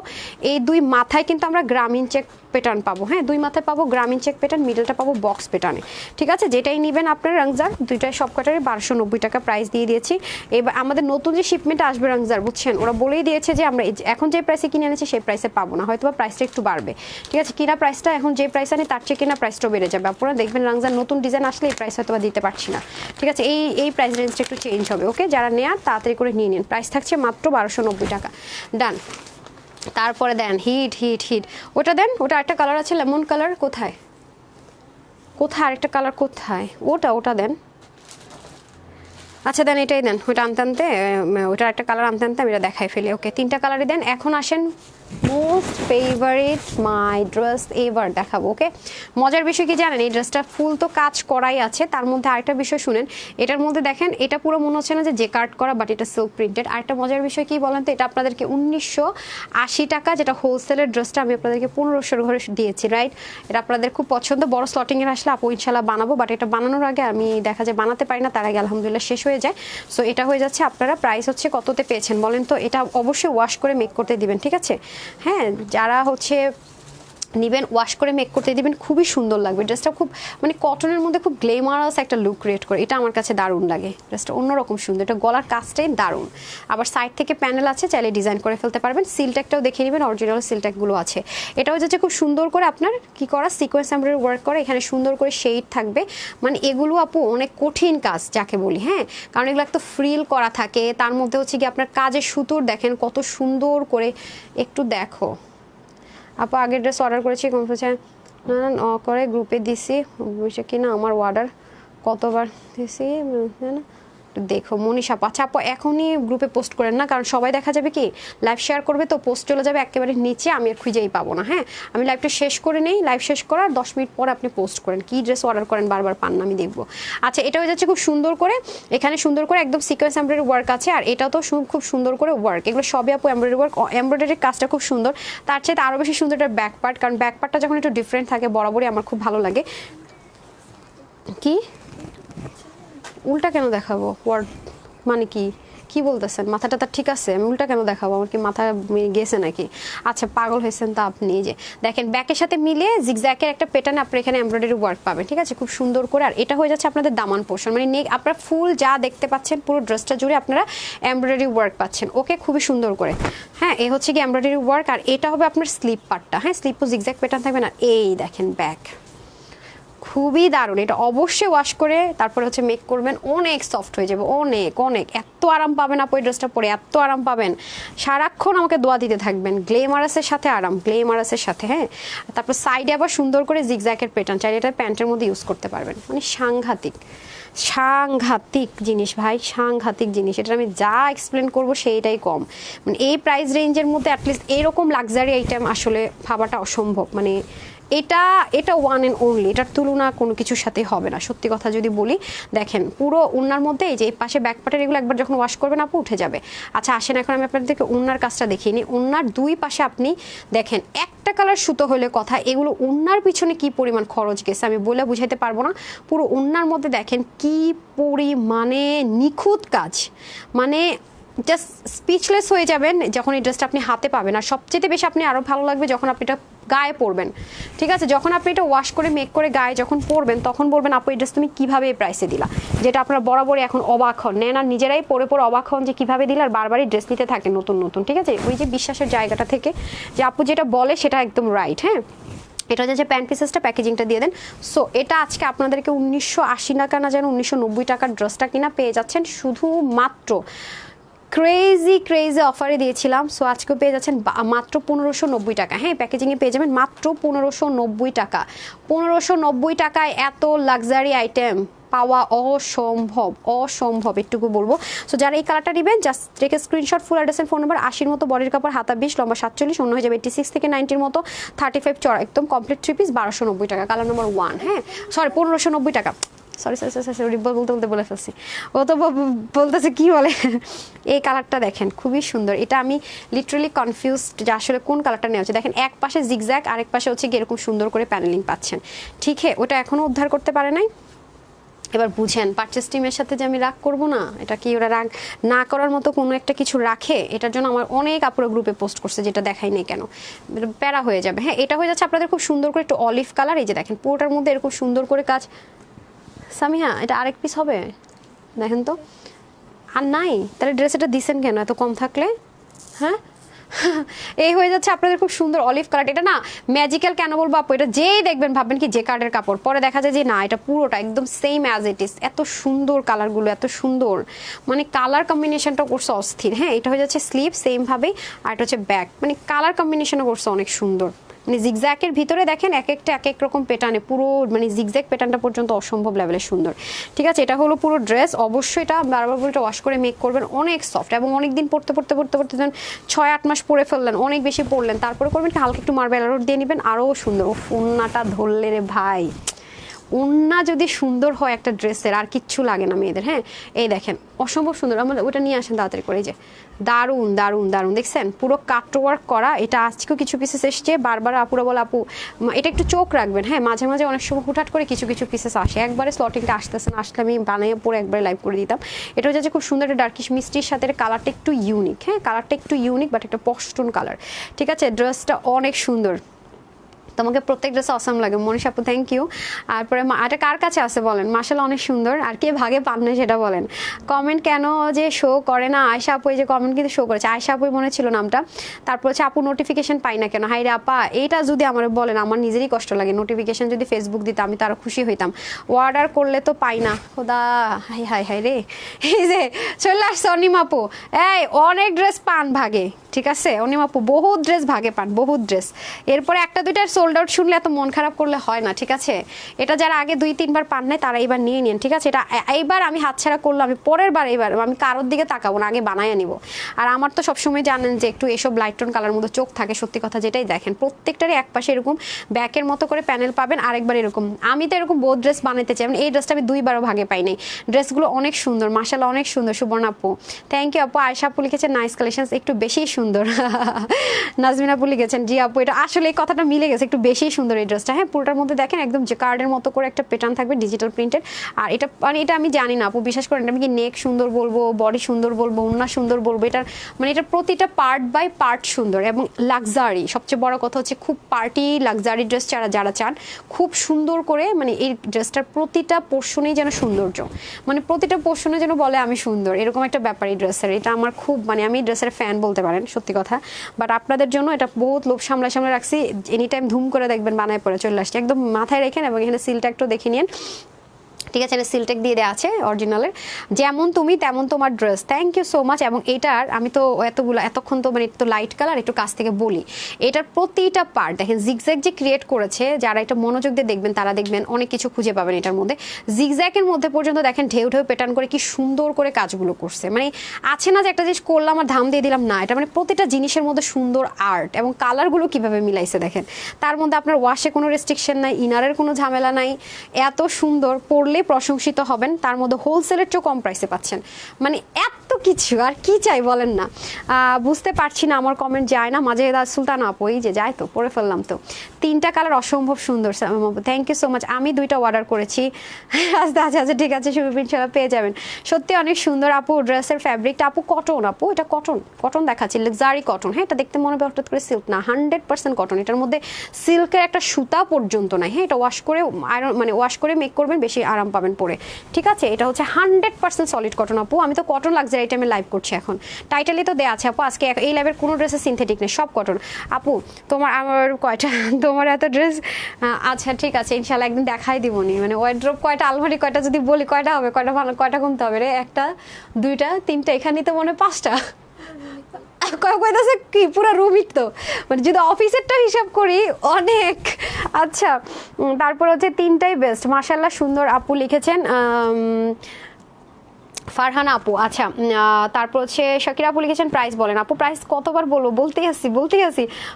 এই দুই মাথায় কিন্তু আমরা গ্রামীণ চেক প্যাটার্ন পাবো। হ্যাঁ, দুই মাথায় পাবো গ্রামীণ চেক প্যাটার্ন, মিডলটা পাবো বক্স প্যাটার্নে। ঠিক আছে, যেটাই নেবেন আপনার রংজার, দুইটাই সব কটারে 1290 টাকা প্রাইস দিয়ে দিয়েছি। এবার আমাদের নতুন যে শিপমেন্ট আসবে রংজার, বুঝছেন, ওরা বলেই দিয়েছে যে আমরা এখন যে প্রাইসে কিনে এনেছি সেই প্রাইসে পাবো না, হয়তো বা প্রাইসটা একটু বাড়বে। ঠিক আছে, কিনা প্রাইসটা এখন যে প্রাইস আনি তার চেয়ে কিনা প্রাইসটাও বেড়ে যাবে। আপনারা দেখবেন রংজার নতুন ডিজাইন আসলে এই প্রাইস হয়তো বা দিতে পারছি না। ঠিক আছে, এই প্রাইস রেঞ্জটা একটু চেঞ্জ হবে। ওকে, যারা নেয়ার তাড়াতাড়ি করে নিয়ে নিন, প্রাইস থাকছে মাত্র 1290 টাকা। ডান। তারপরে দেন হিট হিট হিট, ওটা দেন, ওটা একটা কালার আছে লেমন কালার, কোথায় কোথায় আরেকটা কালার কোথায়, ওটা দেন। আচ্ছা দেন, এটাই দেন, ওইটা আনতে আনতে, ওইটার একটা কালার আনতে আনতে আমি এটা দেখাই ফেলি। ওকে, তিনটা কালারই দেন। এখন আসেন most favourite my dress ever দেখাবো। ওকে, মজার বিষয় কি জানেন, এই ড্রেসটা ফুল তো কাজ করাই আছে, তার মধ্যে আরেকটা বিষয় শুনেন, এটার মধ্যে দেখেন এটা পুরো মনে হচ্ছে না যে কাট করা, বাট এটা সিল্ক প্রিন্টেড। আরেকটা মজার বিষয় কি বলেন তো, এটা আপনাদেরকে 1980 টাকা, যেটা হোলসেলের ড্রেসটা আমি আপনাদেরকে 1500 ঘরে দিয়েছি, রাইট। এটা আপনাদের খুব পছন্দ, বড় স্লটিংয়ের আসলে আপু ইনশাল্লাহ বানাবো, বাট এটা বানানোর আগে আমি দেখা যায় বানাতে পারি না, তার আগে আলহামদুলিল্লাহ শেষ হয়ে যায়। সো এটা হয়ে যাচ্ছে, আপনারা প্রাইস হচ্ছে কততে পেয়েছেন বলেন তো, এটা অবশ্যই ওয়াশ করে মেক করতে দিবেন, ঠিক আছে। হ্যাঁ, যারা হচ্ছে নিবেন ওয়াশ করে মেক করতে দিবেন, খুবই সুন্দর লাগবে ড্রেসটা, খুব মানে কটনের মধ্যে খুব গ্লেমারাস একটা লুক ক্রিয়েট করে, এটা আমার কাছে দারুণ লাগে। ড্রেসটা অন্যরকম সুন্দর, এটা গলার কাজটাই দারুণ। আবার সাইড থেকে প্যানেল আছে, চাইলে ডিজাইন করে ফেলতে পারবেন। সিলট্যাকটাও দেখে নেবেন, অরিজিনাল সিলট্যাকগুলো আছে। এটাও যাচ্ছে খুব সুন্দর করে আপনার কি করা, সিকোয়েন্স এমব্রয়ডারি ওয়ার্ক করে, এখানে সুন্দর করে শেড থাকবে। মানে এগুলো আপু অনেক কঠিন কাজ যাকে বলি, হ্যাঁ, কারণ এগুলো একটা ফ্রিল করা থাকে, তার মধ্যে হচ্ছে কি আপনার কাজের সুতোর দেখেন কত সুন্দর করে, একটু দেখো আপু। আগের ড্রেস অর্ডার করেছি কনফিউশন না করে গ্রুপে দিছি, বুঝছে কি না আমার অর্ডার কতবার দিছি না, দেখো মনীষা। আচ্ছা আপু, এখনই গ্রুপে পোস্ট করেন না, কারণ সবাই দেখা যাবে কি লাইভ শেয়ার করবে, তো পোস্ট চলে যাবে একেবারে নিচে, আমি আর খুঁজেই পাবো না। হ্যাঁ, আমি লাইভটা শেষ করে নেই, লাইভ শেষ করার 10 মিনিট পর আপনি পোস্ট করেন কি ড্রেস অর্ডার করেন, বারবার পান না, আমি দেখবো। আচ্ছা, এটা হয়ে যাচ্ছে খুব সুন্দর করে, এখানে সুন্দর করে একদম সিকোয়েন্স এমব্রয়ডারি ওয়ার্ক আছে, আর এটাও তো খুব সুন্দর করে ওয়ার্ক, এগুলো সবই আপু এমব্রয়ডারি ওয়ার্ক। এমব্রয়ডারির কাজটা খুব সুন্দর, তার চাইতে আরও বেশি সুন্দর এটার ব্যাক পার্ট, কারণ ব্যাক পার্টটা যখন একটু ডিফারেন্ট থাকে বরাবরই আমার খুব ভালো লাগে। কি উল্টা কেন দেখাবো, ওয়ার্ড মানে কি কি বলতেছেন, মাথাটা তো ঠিক আছে, আমি উল্টা কেন দেখাবো, আমার কি মাথা গেছে নাকি? আচ্ছা, পাগল হয়েছেন তো আপনি। যে দেখেন ব্যাকের সাথে মিলে জিগজ্যাকের একটা প্যাটার্ন আপনি এখানে এমব্রয়ডারি ওয়ার্ক পাবেন, ঠিক আছে, খুব সুন্দর করে। আর এটা হয়ে যাচ্ছে আপনাদের দামান পোর্শন, মানে নেক আপনার ফুল যা দেখতে পাচ্ছেন পুরো ড্রেসটা জুড়ে আপনারা এমব্রয়ডারি ওয়ার্ক পাচ্ছেন। ওকে, খুবই সুন্দর করে। হ্যাঁ, এ হচ্ছে কি এমব্রয়ডারি ওয়ার্ক, আর এটা হবে আপনার স্লিপ পার্টটা। হ্যাঁ, স্লিপও জিগজ্যাক প্যাটার্ন থাকবে না। এই দেখেন ব্যাক, খুবই দারুণ। এটা অবশ্যই ওয়াশ করে তারপরে হচ্ছে মেক করবেন, অনেক সফট হয়ে যাবে, অনেক অনেক, এত আরাম পাবেন আপু এই ড্রেসটা পরে, এত আরাম পাবেন, সারাক্ষণ আমাকে দোয়া দিতে থাকবেন। গ্লেমারাসের সাথে আরাম, গ্লেমারাসের সাথে। হ্যাঁ, তারপর সাইডে আবার সুন্দর করে জিগজ্যাকের প্যাটার্ন, চাইলে এটা প্যান্টের মধ্যে ইউজ করতে পারবেন। মানে সাংঘাতিক সাংঘাতিক জিনিস ভাই, সাংঘাতিক জিনিস। এটা আমি যা এক্সপ্লেন করবো সেইটাই কম। মানে এই প্রাইস রেঞ্জের মধ্যে অ্যাটলিস্ট এরকম লাক্সারি আইটেম আসলে ভাবাটা অসম্ভব। মানে এটা এটা ওয়ান অ্যান্ড অনলি, এটার তুলনা কোনো কিছুর সাথে হবে না সত্যি কথা যদি বলি। দেখেন পুরো ওড়নার মধ্যে এই যে এই পাশে ব্যাক পার্টের এগুলো একবার যখন ওয়াশ করবেন আপু উঠে যাবে। আচ্ছা আসেন এখন আমি আপনাদেরকে ওড়নার কাজটা দেখিয়ে নিই। ওড়নার দুই পাশে আপনি দেখেন একটা কালার সুতো হলে কথা, এগুলো ওড়নার পিছনে কি পরিমাণ খরচ গেছে আমি বলে বুঝাইতে পারবো না। পুরো ওড়নার মধ্যে দেখেন কি পরিমাণে নিখুঁত কাজ, মানে জাস্ট স্পিচলেস হয়ে যাবেন যখন এই ড্রেসটা আপনি হাতে পাবেন। আর সবচেয়ে বেশি আপনি আরও ভালো লাগবে যখন আপনি এটা গায়ে পরবেন, ঠিক আছে? যখন আপনি এটা ওয়াশ করে মেক করে গায়ে যখন পরবেন তখন বলবেন আপু এই ড্রেস তুমি কীভাবে এই প্রাইসে দিলা, যেটা আপনারা বরাবরই এখন অবাক হন, নেন আর নিজেরাই পরে পরে অবাক হন যে কীভাবে দিলা, আর বারবারই ড্রেস নিতে থাকেন নতুন নতুন, ঠিক আছে? ওই যে বিশ্বাসের জায়গাটা থেকে যে আপু যেটা বলে সেটা একদম রাইট। হ্যাঁ, এটা হচ্ছে প্যান্ট পিসেসটা, প্যাকেজিংটা দিয়ে দেন। সো এটা আজকে আপনাদেরকে 1980 টাকা না যেন 1990 টাকার ড্রেসটা কিনা পেয়ে যাচ্ছেন শুধুমাত্র ক্রেজি অফারে দিয়েছিলাম। সো আজকেও পেয়ে যাচ্ছেন মাত্র 1590 টাকা। হ্যাঁ, প্যাকেজিংয়ে পেয়ে যাবেন মাত্র 1590 টাকা। 1590 টাকায় এত লাক্সারি আইটেম পাওয়া অসম্ভব একটুকু বলবো। সো যারা এই কালারটা নেবেন জাস্ট রেখে screenshot, full address phone number, 80 মতো বডির কাপড়, হাতা 20, লম্বা 47, অন্য হয়ে যাবে 86 থেকে 90 মতো, 35 চড়া একদম কমপ্লিট 3 পিস 1290 টাকা, কালার নম্বর 1। হ্যাঁ সরি 1590 টাকা, সরি বলতে বলে ফেলছি, ও তো বলতেছে কি বলে। এই কালারটা দেখেন খুবই সুন্দর, এটা আমি লিটারালি কনফিউজড যে আসলে কোন কালারটা নেওয়া হচ্ছে। দেখেন এক পাশে জিগজ্যাগ, আরেক পাশে হচ্ছে এরকম সুন্দর করে প্যানেলিং পাচ্ছেন, ঠিক হ্যাঁ? ওটা এখনও উদ্ধার করতে পারে নাই। এবার বুঝেন পারচেস টিমের সাথে যে আমি রাগ করব না, এটা কি ওরা রাগ না করার মতো কোনো একটা কিছু রাখে? এটার জন্য আমার অনেক আপুরা গ্রুপে পোস্ট করছে যেটা দেখাই নেই কেন, প্যারা হয়ে যাবে। হ্যাঁ, এটা হয়ে যাচ্ছে আপনাদের খুব সুন্দর করে একটু অলিভ কালার, এই যে দেখেন পুরোটার মধ্যে এরকম সুন্দর করে কাজ। সামিহা এটা আরেক পিস হবে দেখেন তো, আর নাই তাহলে ড্রেস এটা দিছেন কেন এত কম থাকলে? হ্যাঁ এই হয়ে যাচ্ছে আপনাদের খুব সুন্দর অলিভ কালার। এটা না ম্যাজিক্যাল কেন বলবো আপু, এটা যেই দেখবেন ভাববেন কি যে কার্ডের কাপড়, পরে দেখা যায় যে না এটা পুরোটা একদম সেম অ্যাজ ইট ইজ। এত সুন্দর কালারগুলো, এত সুন্দর মানে কালার কম্বিনেশনটা করছে অস্থির। হ্যাঁ, এটা হয়ে যাচ্ছে স্লিভ সেম ভাবেই, আর এটা হচ্ছে ব্যাক, মানে কালার কম্বিনেশনও করছে অনেক সুন্দর। মানে জিগজ্যাকের ভিতরে দেখেন এক একটা এক এক রকম প্যাটার্নে, পুরো মানে জিগজ্যাক প্যাটার্নটা পর্যন্ত অসম্ভব লেভেলের সুন্দর, ঠিক আছে? এটা হলো পুরো ড্রেস। অবশ্যই এটা বারবার এটা ওয়াশ করে মেক করবেন, অনেক সফট এবং অনেক দিন পড়তে যখন 6-8 মাস পরে ফেললেন, অনেক বেশি পরলেন, তারপরে করবেন হালকা একটু মার্বেল আরোট দিয়ে নেবেন, আরও সুন্দর। ও ওড়নাটা ধরলে রে ভাই, ওড়না যদি সুন্দর হয় একটা ড্রেসের আর কিচ্ছু লাগে না মেয়েদের। হ্যাঁ, এই দেখেন অসম্ভব সুন্দর, আমাদের ওটা নিয়ে আসেন তাড়াতাড়ি করে। এই যে দারুণ দারুণ দারুণ দেখছেন পুরো কাট ওয়ার্ক করা। এটা আজকেও কিছু পিসেস এসছে, বারবার আপুরা বলে আপু এটা একটু চোখ রাখবেন। হ্যাঁ, মাঝে মাঝে অনেক সময় হুটহাট করে কিছু পিসেস আসে, একবারে স্লটিংটা আসতেছে না, আসলে আমি বানিয়ে পরে একবারে লাইভ করে দিতাম। এটা হচ্ছে খুব সুন্দর একটা ডার্কিশ মিষ্টির সাথে কালারটা একটু ইউনিক। হ্যাঁ, কালারটা একটু ইউনিক বাট একটা পশটন কালার, ঠিক আছে? ড্রেসটা অনেক সুন্দর, তোমাকে প্রত্যেক ড্রেস অসাম লাগে মনীষা আপু, থ্যাংক ইউ। তারপরে এটা কার কাছে আছে বলেন, মাশাআল্লাহ অনেক সুন্দর। আর কে ভাগে পান না সেটা বলেন। কমেন্ট কেন যে শো করে না আয়শা আপু, এই যে কমেন্ট কিন্তু শো করেছে, আয়শা আপুই মনে ছিল নামটা। তারপর হচ্ছে আপু নোটিফিকেশন পাই না কেন, হাই রে আপা এইটা যদি আমার বলেন আমার নিজেরই কষ্ট লাগে। নোটিফিকেশন যদি ফেসবুক দিতে আমি তো আরও খুশি হইতাম, অর্ডার করলে তো পাই না। খোদা হাই হাই হাই রে, এই যে চলে আসছে অনিম আপু, এই অনেক ড্রেস পান ভাগে, ঠিক আছে? অনিম আপু বহুত ড্রেস ভাগে পান, বহুত ড্রেস। এরপরে একটা দুইটার সোল্ড আউট শুনলে এত মন খারাপ করলে হয় না, ঠিক আছে? এটা যারা আগে 2-3 বার পান নাই তারা এবার নিয়ে নিন, ঠিক আছে? এটা এইবার আমি হাতছাড়া করলো, আমি পরের বার এবার আমি কারোর দিকে তাকাবো না, আগে বানায় নিব। আর আমার তো সবসময় জানেন যে একটু এসব লাইট টোন কালার মতো চোখ থাকে, সত্যি কথা যেটাই দেখেন প্রত্যেকটারই এক পাশে এরকম ব্যাকের মতো করে প্যানেল পাবেন, আরেকবার এরকম। আমি তো এরকম বহুত ড্রেস বানাতে চাই, এই ড্রেসটা আমি 2বারও ভাগে পাই নাই। ড্রেসগুলো অনেক সুন্দর, মাশাআল্লাহ অনেক সুন্দর। সুবর্ণ আপু থ্যাংক ইউ আপু। আয়শা আপু লিখেছেন নাইস কালেকশনস, একটু বেশি সুন্দর। নাজমিন আপু লিখেছেন জি আপু, এটা আসলে এই কথাটা মিলে গেছে, একটু বেশি সুন্দর এই ড্রেসটা। হ্যাঁ, পুরোটার মধ্যে দেখেন একদম যে কার্ডের মতো করে একটা প্যাটার্ন থাকবে ডিজিটাল প্রিন্টেড। আর এটা মানে এটা আমি জানি না আপু, বিশ্বাস করেন আমি কি নেক সুন্দর বলবো, বডি সুন্দর বলবো, ওড়না সুন্দর বলবো, এটার মানে এটা প্রতিটা পার্ট বাই পার্ট সুন্দর এবং লাক্সারি। সবচেয়ে বড় কথা হচ্ছে খুব পার্টি লাক্সারি ড্রেস যারা চান খুব সুন্দর করে, মানে এই ড্রেসটার প্রতিটা পোর্শনেই যেন সৌন্দর্য, মানে প্রতিটা পোর্শনে যেন বলে আমি সুন্দর, এরকম একটা ব্যাপার এই ড্রেসের। এটা আমার খুব মানে আমি ড্রেসের ফ্যান বলতে পারেন সত্যি কথা। বাট আপনাদের জন্য এটা বহুত লোভ সামলে রাখছি, এনি টাইম ধুম করে দেখবেন বানায় পরে চলে আসছে, একদম মাথায় রেখেন এবং এখানে সিলটা একটু দেখে নিন। ঠিক আছে, এটা সিলটেক দিয়ে দেওয়া আছে অরিজিনালের, যেমন তুমি তেমন তোমার dress. Thank you so much. এবং এটার আমি তো এতক্ষণ তো মানে একটু লাইট কালার, একটু কাছ থেকে বলি, এটার প্রতিটা পার্ট দেখেন জিগজ্যাগ যে ক্রিয়েট করেছে, যারা এটা মনোযোগ দিয়ে দেখবেন তারা দেখবেন অনেক কিছু খুঁজে পাবেন এটার মধ্যে। জিগজ্যাগের মধ্যে পর্যন্ত দেখেন ঢেউ ঢেউ প্যাটার্ন করে কি সুন্দর করে কাজগুলো করছে। মানে আছে না যে একটা জিনিস করলাম আর ধাম দিয়ে দিলাম, না, এটা মানে প্রতিটা জিনিসের মধ্যে সুন্দর আর্ট, এবং কালারগুলো কিভাবে মিলাইছে দেখেন। তার মধ্যে আপনার ওয়াশে কোনো রেস্ট্রিকশন নাই, ইনারের কোনো ঝামেলা নাই, এত সুন্দর, পরলে প্রশংসিত হবেন। তার মধ্যে হোলসেলের চেয়েও কম প্রাইসে পাচ্ছেন, মানে এত কিছু আর কি চাই বলেন না। বুঝতে পারছি না, আমার কমেন্ট যায় না মাঝে। সুলতান আপু এই যে যায় তো, পরে ফেললাম তো। 3টা কালার অসম্ভব সুন্দর, থ্যাংক ইউ সো মাচ। আমি 2টা অর্ডার করেছি। আচ্ছা আচ্ছা আচ্ছা ঠিক আছে, ইনশাল্লাহ পেয়ে যাবেন। সত্যি অনেক সুন্দর আপু ড্রেসের ফ্যাব্রিকটা। আপু কটন, আপু এটা কটন, কটন দেখাচ্ছি, লাক্সারি কটন। হ্যাঁ, এটা দেখতে মনে হবে হঠাৎ করে সিল্ক না, 100% কটন। এটার মধ্যে সিল্কের একটা সুতা পর্যন্ত নাই। হ্যাঁ, এটা ওয়াশ করে আয়রন মানে ওয়াশ করে মেক করবেন, বেশি আরাম পাবেন পরে। ঠিক আছে, এটা হচ্ছে 100% সলিড কটন আপু। আমি তো কটন লাক্সারি আইটেমে লাইভ করছি এখন, টাইটেলে তো দেওয়া আছে আপু। আজকে এই লাইভের কোনো ড্রেসে সিনথেটিক নেই, সব কটন আপু। আমার কয়টা তোমার এত ড্রেস? আচ্ছা ঠিক আছে, ইনশাল্লাহ একদিন দেখাই দিবনি। মানে ওয়ার্ড্রপ কয়টা, আলমারি কয়টা যদি বলি কয়টা হবে, কয়টা ভালো, কয়টা কমতে হবে রে? 1টা 2টা 3টা, এখানেই তো মনে হয় 5টা। কয়টা কি পুরো রুমিক তো, মানে যদি অফিসেরটা হিসাব করি অনেক। আচ্ছা, তারপর হচ্ছে 3টাই বেস্ট মাশাআল্লাহ, সুন্দর আপু লিখেছেন। ফারহানা আপু, আচ্ছা। তারপর হচ্ছে শাকিরা আপু লিখেছেন প্রাইস বলেন আপু। প্রাইস কতবার বলবো, বলতেই আসি।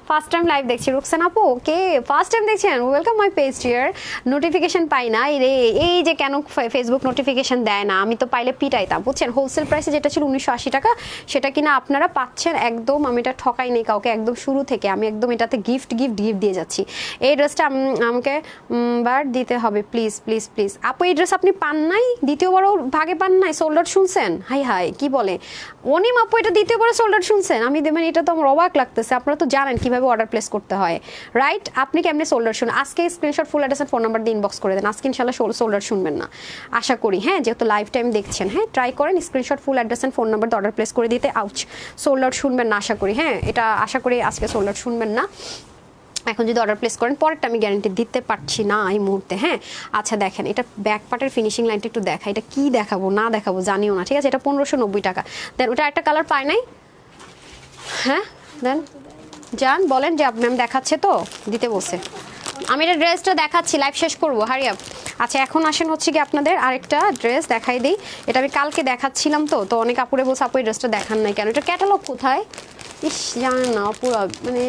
ফার্স্ট টাইম লাইভ দেখছি। রুকসান আপু কে ফার্স্ট টাইম দেখছেন, welcome my page dear. Notification পাই না রে, এই যে কেন ফেসবুক নোটিফিকেশন দেয় না, আমি তো পাইলে পিটাইতাম বুঝছেন। হোলসেল প্রাইসে যেটা ছিল 1980 টাকা, সেটা কিনা আপনারা পাচ্ছেন একদম, আমি এটা ঠকাই নেই কাউকে, একদম শুরু থেকে আমি একদম এটাতে গিফট দিয়ে যাচ্ছি। এই ড্রেসটা আমাকে বার দিতে হবে প্লিজ প্লিজ প্লিজ আপু। এই ড্রেস আপনি পান নাই, দ্বিতীয়বারও ভাগে পান নাই, সোল্ড আউট শুনছেন? হাই হাই কি বলে অনিম আপু, এটা দ্বিতীয়বারে সোল্ড আউট শুনছেন? আমি দেবেন, এটা তো আমার অবাক লাগতেছে। আপনারা তো জানেন কিভাবে অর্ডার প্লেস করতে হয়, রাইট? আপনি কেমনে সোল্ড আউট শুনুন? আজকে screenshot, full address, phone number দিয়ে ইনবক্স করে দেন। আজকে ইনশাল্লাহ সোল্ড আউট শুনবেন না আশা করি। হ্যাঁ, যেহেতু লাইভ টাইম দেখছেন, হ্যাঁ ট্রাই করেন screenshot, full address and phone number দিয়ে অর্ডার প্লেস করে দিতে। আউচ, সোল্ড আউট শুনবেন না আশা করি। হ্যাঁ, এটা আশা করি আজকে সোল্ড আউট শুনবেন না। এখন যদি অর্ডার প্লেস করেন, পরেরটা আমি গ্যারান্টি দিতে পারছি না এই মুহূর্তে। হ্যাঁ, আচ্ছা দেখেন, এটা ব্যাক পার্টের ফিনিশিং লাইনটা একটু দেখা, এটা কি দেখাবো না দেখাবো জানিও না। ঠিক আছে, এটা 1590 টাকা। দেন ওটা একটা কালার পায় নাই। হ্যাঁ দেন যান বলেন যে ম্যাম দেখাচ্ছে তো, দিতে বসে। আমি এটা ড্রেসটা দেখাচ্ছি, লাইভ শেষ করবো, হারি আপ। আচ্ছা এখন আসেন হচ্ছে কি আপনাদের আরেকটা ড্রেস দেখাই দিই। এটা আমি কালকে দেখাচ্ছিলাম তো অনেক আপুরে বলছে আপু এই ড্রেসটা দেখান নাই কেন, এটা ক্যাটালগ কোথায়? ইস জানেন না পুরো, মানে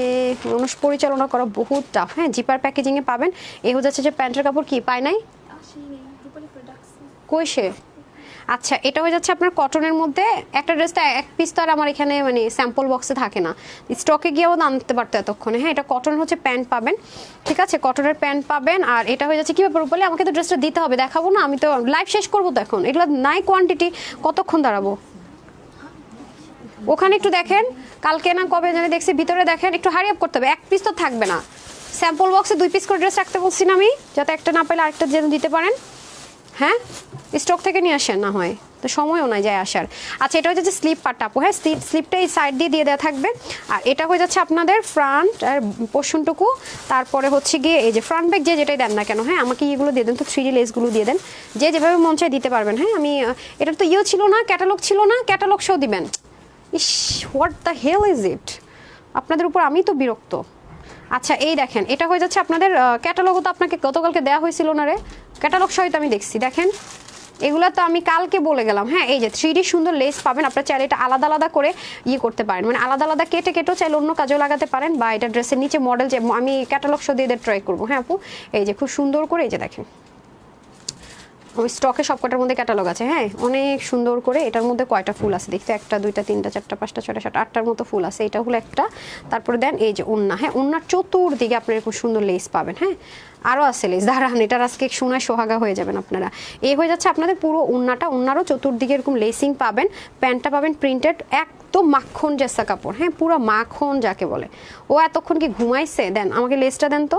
মানুষ পরিচালনা করা বহুত টাফ। হ্যাঁ, জিপার প্যাকেজিংয়ে পাবেন। এ হচ্ছে যে প্যান্টের কাপড় কি পায় নাই কই সে? আচ্ছা, এটা হয়ে যাচ্ছে আপনার কটনের মধ্যে। একটা ড্রেসটা এক পিস তো আর আমার এখানে মানে স্যাম্পল বক্সে থাকে না, স্টকে গিয়েও আনতে পারতো এতক্ষণে। হ্যাঁ, এটা কটনের হচ্ছে প্যান্ট পাবেন। ঠিক আছে, কটনের প্যান্ট পাবেন। আর এটা হয়ে যাচ্ছে কি ব্যাপার বলে, আমাকে তো ড্রেসটা দিতে হবে, দেখাবো না? আমি তো লাইভ শেষ করবো তো এখন, এগুলো নাই কোয়ান্টিটি, কতক্ষণ দাঁড়াবো? ওখানে একটু দেখেন, কালকে না কবে জানি দেখছি, ভিতরে দেখেন, একটু হারি আপ করতে হবে। এক পিস তো থাকবে না, স্যাম্পল বক্সে 2 পিস করে ড্রেস রাখতে বলছি না আমি, যাতে একটা না পেলে আরেকটা যেন দিতে পারেন। হ্যাঁ, স্টক থেকে নিয়ে আসেন না হয়, তো সময়ও নাই যায় আসার। আচ্ছা, এটা হচ্ছে যে স্লিপ পার্ট আপু। হ্যাঁ, স্লিপটা এই সাইড দিয়ে দেওয়া থাকবে। আর এটা হয়ে যাচ্ছে আপনাদের ফ্রন্ট আর পোর্শনটুকু। তারপরে হচ্ছে গিয়ে এই যে ফ্রন্ট ব্যাক যে যেটাই দেন না কেন, হ্যাঁ আমাকে এগুলো দিয়ে দেন তো, 3D লেসগুলো দিয়ে দেন, যে যেভাবে মন চায় দিতে পারবেন। হ্যাঁ, আমি এটা তো ছিল না, ক্যাটালগ ছিল না, ক্যাটালগ শো দিবেন। Is what the hell is it, আপনাদের উপর আমি তো বিরক্ত। আচ্ছা এই দেখেন, এটা হয়ে যাচ্ছে আপনাদের ক্যাটালগও তো আপনাকে গতকালকে দেওয়া হয়েছিল না রে, ক্যাটালগ সহিত আমি দেখছি। দেখেন এগুলো তো আমি কালকে বলে গেলাম। হ্যাঁ, এই যে 3D সুন্দর লেস পাবেন। আপনারা চাইলে এটা আলাদা আলাদা করে করতে পারেন, মানে আলাদা আলাদা কেটেও চাইলে অন্য কাজেও লাগাতে পারেন, বা এটা ড্রেসের নিচে মডেল যে আমি ক্যাটালগ শো দিয়ে ট্রাই করবো। হ্যাঁ আপু, এই যে খুব সুন্দর করে এই যে দেখেন, ওই স্টকে সবকটার মধ্যে ক্যাটালগ আছে। হ্যাঁ, অনেক সুন্দর করে। এটার মধ্যে কয়টা ফুল আছে দেখতে, 1টা 2টা 3টা 4টা 5টা 6টা 7টা 8টার মতো ফুল আছে। এটা হলো একটা। তারপরে দেন এই যে ওন্না। হ্যাঁ, ওন্নার চতুর্দিকে আপনারা খুব সুন্দর লেস পাবেন। হ্যাঁ, আরও আছে লেস, দাঁড়ান এটার আজকে সোনায় সোহাগা হয়ে যাবেন আপনারা। এই হয়ে যাচ্ছে আপনাদের পুরো ওন্নাটা, ওন্নারও চতুর্দিকে এরকম লেসিং পাবেন। প্যান্টটা পাবেন প্রিন্টেড, একদম মাখন জেসা কাপড়। হ্যাঁ, পুরো মাখন যাকে বলে। ও এতক্ষণ কি ঘুমাইছে? দেন আমাকে লেসটা দেন তো।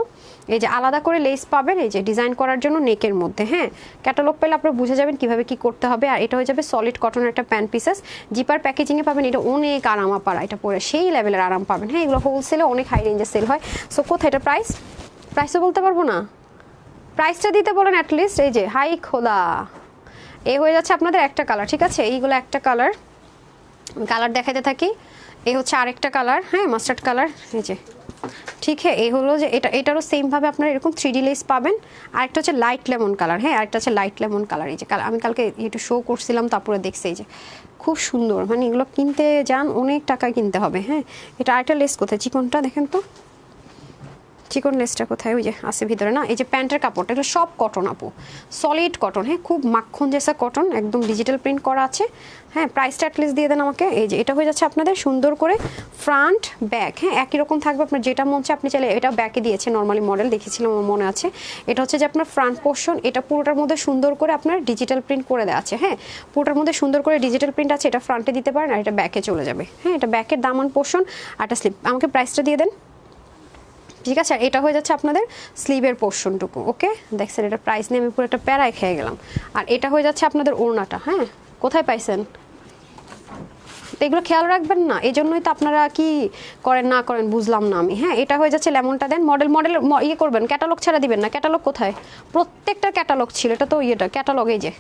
এই যে আলাদা করে লেস পাবেন, এই যে ডিজাইন করার জন্য নেকের মধ্যে। হ্যাঁ, ক্যাটালগ পেলে আপনারা বুঝে যাবেন কিভাবে কি করতে হবে। আর এটা হয়ে যাবে সলিড কটনের একটা প্যান্ট পিসেস, জিপার প্যাকেজিংয়ে পাবেন। এটা অনেক আরামা পাড়া, এটা পরে সেই লেভেলের আরাম পাবেন। হ্যাঁ, এগুলো হোলসেলে অনেক হাই রেঞ্জে সেল হয়। সো কোথায় এটা প্রাইসও বলতে পারবো না, প্রাইসটা দিতে বলেন অ্যাটলিস্ট। এই যে হাই খোদা, এই হয়ে যাচ্ছে আপনাদের একটা কালার, ঠিক আছে? এইগুলো একটা কালার, কালার দেখাতে থাকি। এই হচ্ছে আরেকটা কালার, হ্যাঁ মাস্টার্ড কালার, এই যে ঠিক হ্যাঁ। এই হলো যে এটারও সেমভাবে আপনারা এরকম 3D লেস পাবেন। আরেকটা হচ্ছে লাইট লেমন কালার, হ্যাঁ আরেকটা হচ্ছে লাইট লেমন কালার। এই যে আমি কালকে একটু শো করছিলাম, তারপরে দেখছি এই যে খুব সুন্দর, মানে এগুলো কিনতে যান অনেক টাকায় কিনতে হবে। হ্যাঁ এটা আরেকটা লেস কোথায়, চিকনটা দেখেন তো, চিকন লেসটা কোথায়, ওই যে আছে ভিতরে না। এই যে প্যান্টের কাপড়টা এটা সব কটন আপু, সলিড কটন, হ্যাঁ খুব মাখন জেসা কটন, একদম ডিজিটাল প্রিন্ট করা আছে। হ্যাঁ প্রাইসটা অ্যাটলিস্ট দিয়ে দেন আমাকে। এই যে এটা হয়ে যাচ্ছে আপনাদের সুন্দর করে ফ্রন্ট ব্যাক, হ্যাঁ একই রকম থাকবে, আপনার যেটা মন চায় আপনি চাইলে। এটা ব্যাকে দিয়েছে নর্মালি মডেল, দেখেছিলাম আমার মনে আছে। এটা হচ্ছে যে আপনার ফ্রন্ট পোর্শন, এটা পুরোটার মধ্যে সুন্দর করে আপনার ডিজিটাল প্রিন্ট করে দেওয়া আছে। হ্যাঁ পুরোটার মধ্যে সুন্দর করে ডিজিটাল প্রিন্ট আছে, এটা ফ্রন্টে দিতে পারেন আর এটা ব্যাকে চলে যাবে। হ্যাঁ এটা ব্যাকের দামান পোর্শন আর একটা স্লিপ। আমাকে প্রাইসটা দিয়ে দেন, ঠিক আছে? আর এটা হয়ে যাচ্ছে আপনাদের স্লিভের পোর্শনটুকু। ওকে দেখছেন, এটা প্রাইস নিয়ে আমি পুরো একটা প্যারায় খেয়ে গেলাম। আর এটা হয়ে যাচ্ছে আপনাদের ওড়নাটা, হ্যাঁ কোথায় পাইছেন? তো এগুলো খেয়াল রাখবেন না, এই জন্যই তো আপনারা কি করেন না করেন বুঝলাম না আমি। হ্যাঁ এটা হয়ে যাচ্ছে লেমনটা দেন, মডেল ইয়ে করবেন, ক্যাটালগ ছাড়া দিবেন না। ক্যাটালগ কোথায়? প্রত্যেকটা ক্যাটালগ ছিল, এটা তো ইয়েটা ক্যাটালগ। এই যে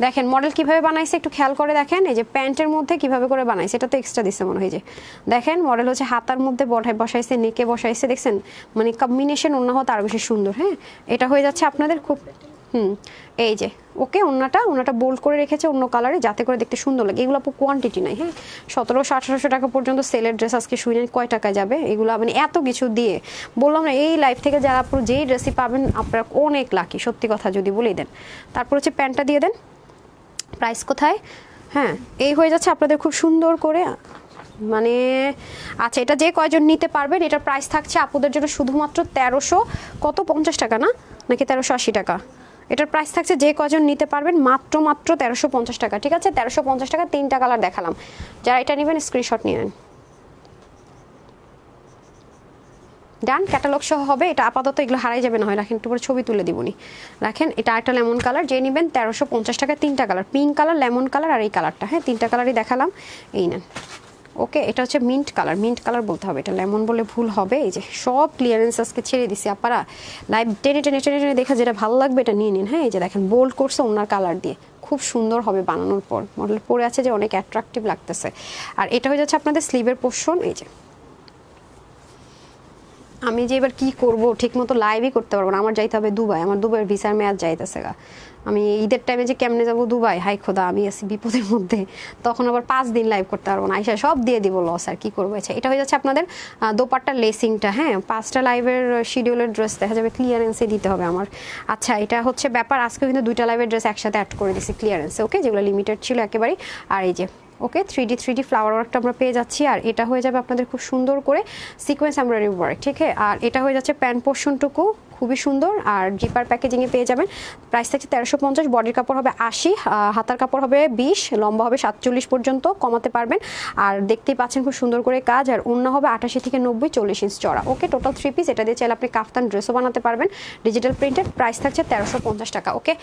দেখেন মডেল কিভাবে বানাইছে, একটু খেয়াল করে দেখেন। এই যে প্যান্টের মধ্যে কিভাবে করে বানাইছে, এটা তো এক্সট্রা দিচ্ছে মনে হয়। যে দেখেন মডেল হচ্ছে হাতার মধ্যে বসাইছে, নেকে বসাইছে, দেখছেন মানে কম্বিনেশন অন্য হতো আরও বেশি সুন্দর। হ্যাঁ এটা হয়ে যাচ্ছে আপনাদের খুব এই যে ওকে ওনাটা বোল্ড করে রেখেছে অন্য কালারে, যাতে করে দেখতে সুন্দর লাগে। এগুলো কোয়ান্টিটি নাই, হ্যাঁ 1700-1800 টাকা পর্যন্ত সেলের ড্রেস আজকে শুনে কয় টাকায় যাবে এগুলো, মানে এত কিছু দিয়ে বললাম না। এই লাইফ থেকে যারা পুরো যেই ড্রেসই পাবেন আপনারা অনেক লাকি, সত্যি কথা যদি বলেই দেন। তারপর হচ্ছে প্যান্টটা দিয়ে দেন, প্রাইস কোথায়? হ্যাঁ এই হয়ে যাচ্ছে আপনাদের খুব সুন্দর করে, মানে আচ্ছা এটা যে কয়জন নিতে পারবেন এটার প্রাইস থাকছে আপুদের জন্য শুধুমাত্র 1350 টাকা, না নাকি 1380 টাকা? এটার প্রাইস থাকছে যে কয়জন নিতে পারবেন মাত্র 1350 টাকা, ঠিক আছে? 1350 টাকা, 3টা কালার দেখালাম। যারা এটা নেবেন স্ক্রিনশট নিয়ে নেন। ডান, ক্যাটালগ সহ হবে এটা। আপাতত এগুলো হারাই যাবে না হয়, রাখেন একটু পরে ছবি তুলে দিবনি। রাখেন এটা একটা লেমন কালার, যে নেবেন 1350 টাকা, 3টা colour, pink colour, lemon colour আর এই কালারটা। হ্যাঁ 3টা কালারই দেখালাম, এই নেন। ওকে এটা হচ্ছে মিন্ট কালার বলতে হবে, এটা লেমন বলে ভুল হবে। এই যে সব ক্লিয়ারেন্স আজকে ছেড়ে দিছি আপনারা, লাইভ টেনে টেনে টেনে টেনে দেখা যেটা ভালো লাগবে এটা নিয়ে নিন। হ্যাঁ এই যে দেখেন বোল্ড করছে ওনার কালার দিয়ে, খুব সুন্দর হবে বানানোর পর। মডেল পরে আছে যে অনেক অ্যাট্রাকটিভ লাগতেছে। আর এটা হয়ে যাচ্ছে আপনাদের স্লিভের পোর্শন। এই যে আমি যে এবার কি করব, ঠিক মতো লাইভই করতে পারবো না, আমার যাইতে হবে দুবাই, আমার দুবাইয়ের ভিসার মেয়াদ যাইতেছে গা। আমি ঈদের টাইমে যে কেমনে যাবো দুবাই, হাই খোদা আমি আছি বিপদের মধ্যে। তখন আবার 5 দিন লাইভ করতে পারবো না, আইসা সব দিয়ে দিব লস, আর কি করবো। আচ্ছা এটা হয়ে যাচ্ছে আপনাদের দোপাট্টার লেসিংটা। হ্যাঁ 5টা লাইভের শিডিউলের ড্রেস দেখা যাবে ক্লিয়ারেন্সে দিতে হবে আমার। আচ্ছা এটা হচ্ছে ব্যাপার, আজকে কিন্তু 2টা লাইভের ড্রেস একসাথে অ্যাড করে দিছি ক্লিয়ারেন্সে, ওকে যেগুলো লিমিটেড ছিল একেবারেই। আর এই যে ওকে 3D ফ্লাওয়ার ওয়ার্কটা আমরা পেয়ে যাচ্ছি। আর এটা হয়ে যাবে আপনাদের খুব সুন্দর করে সিকোয়েন্স এমব্রয়ডারি ওয়ার্ক, ঠিক আছে? আর এটা হয়ে যাচ্ছে প্যান্ট পোর্শনটুকু খুবই সুন্দর, আর জিপার প্যাকেজিংয়ে পেয়ে যাবেন। প্রাইস থাকছে 1350, বডির কাপড় হবে 80, হাতার কাপড় হবে 20, লম্বা হবে 47 পর্যন্ত কমাতে পারবেন। আর দেখতেই পাচ্ছেন খুব সুন্দর করে কাজ, আর ওড়না হবে 88 থেকে 90, 40 ইঞ্চ চড়া। ওকে টোটাল 3 পিস, এটা দিয়ে চাইলে আপনি কাফতান ড্রেসও বানাতে পারবেন ডিজিটাল প্রিন্টেড। প্রাইস থাকছে 1350 টাকা। Okay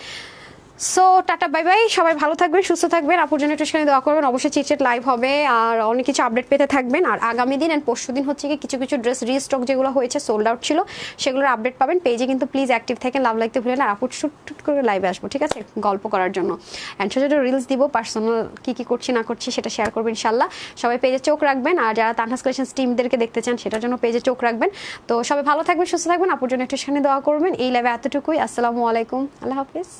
so tata bye bye, সবাই ভালো থাকবেন, সুস্থ থাকবেন। আপুর জন্য একটু সেখানে দোয়া করবেন। অবশ্যই চিটচেট লাইভ হবে আর অনেক কিছু আপডেট পেতে থাকবেন। আর আগামী দিন এন্ড পরশু দিন হচ্ছে কি কিছু ড্রেস রিস্টক যেগুলো হয়েছে সোল্ড আউট ছিল সেগুলোর আপডেট পাবেন পেজে, কিন্তু প্লিজ অ্যাক্টিভ থাকেন, লাভ লাইকতে ভুলেন। আর আপুর টুট করে লাইভে আসবো, ঠিক আছে, গল্প করার জন্য। অ্যান্ড ছোটো ছোটো রিলস দিব, পার্সোনাল কি করছি না করছি সেটা শেয়ার করবেন ইনশাল্লাহ। সবাই পেজে চোখ রাখবেন, আর যারা তানহাস কালেকশনস টিমদেরকে দেখতে চান সেটার জন্য পেজে চোখ রাখবেন। তো সবাই ভালো থাকবেন, সুস্থ থাকবেন, আপুর জন্য একটু সেখানে দোয়া করবেন। এই লাইভে এতটুকুই। আসসালামু আলাইকুম, আল্লাহ হাফিজ।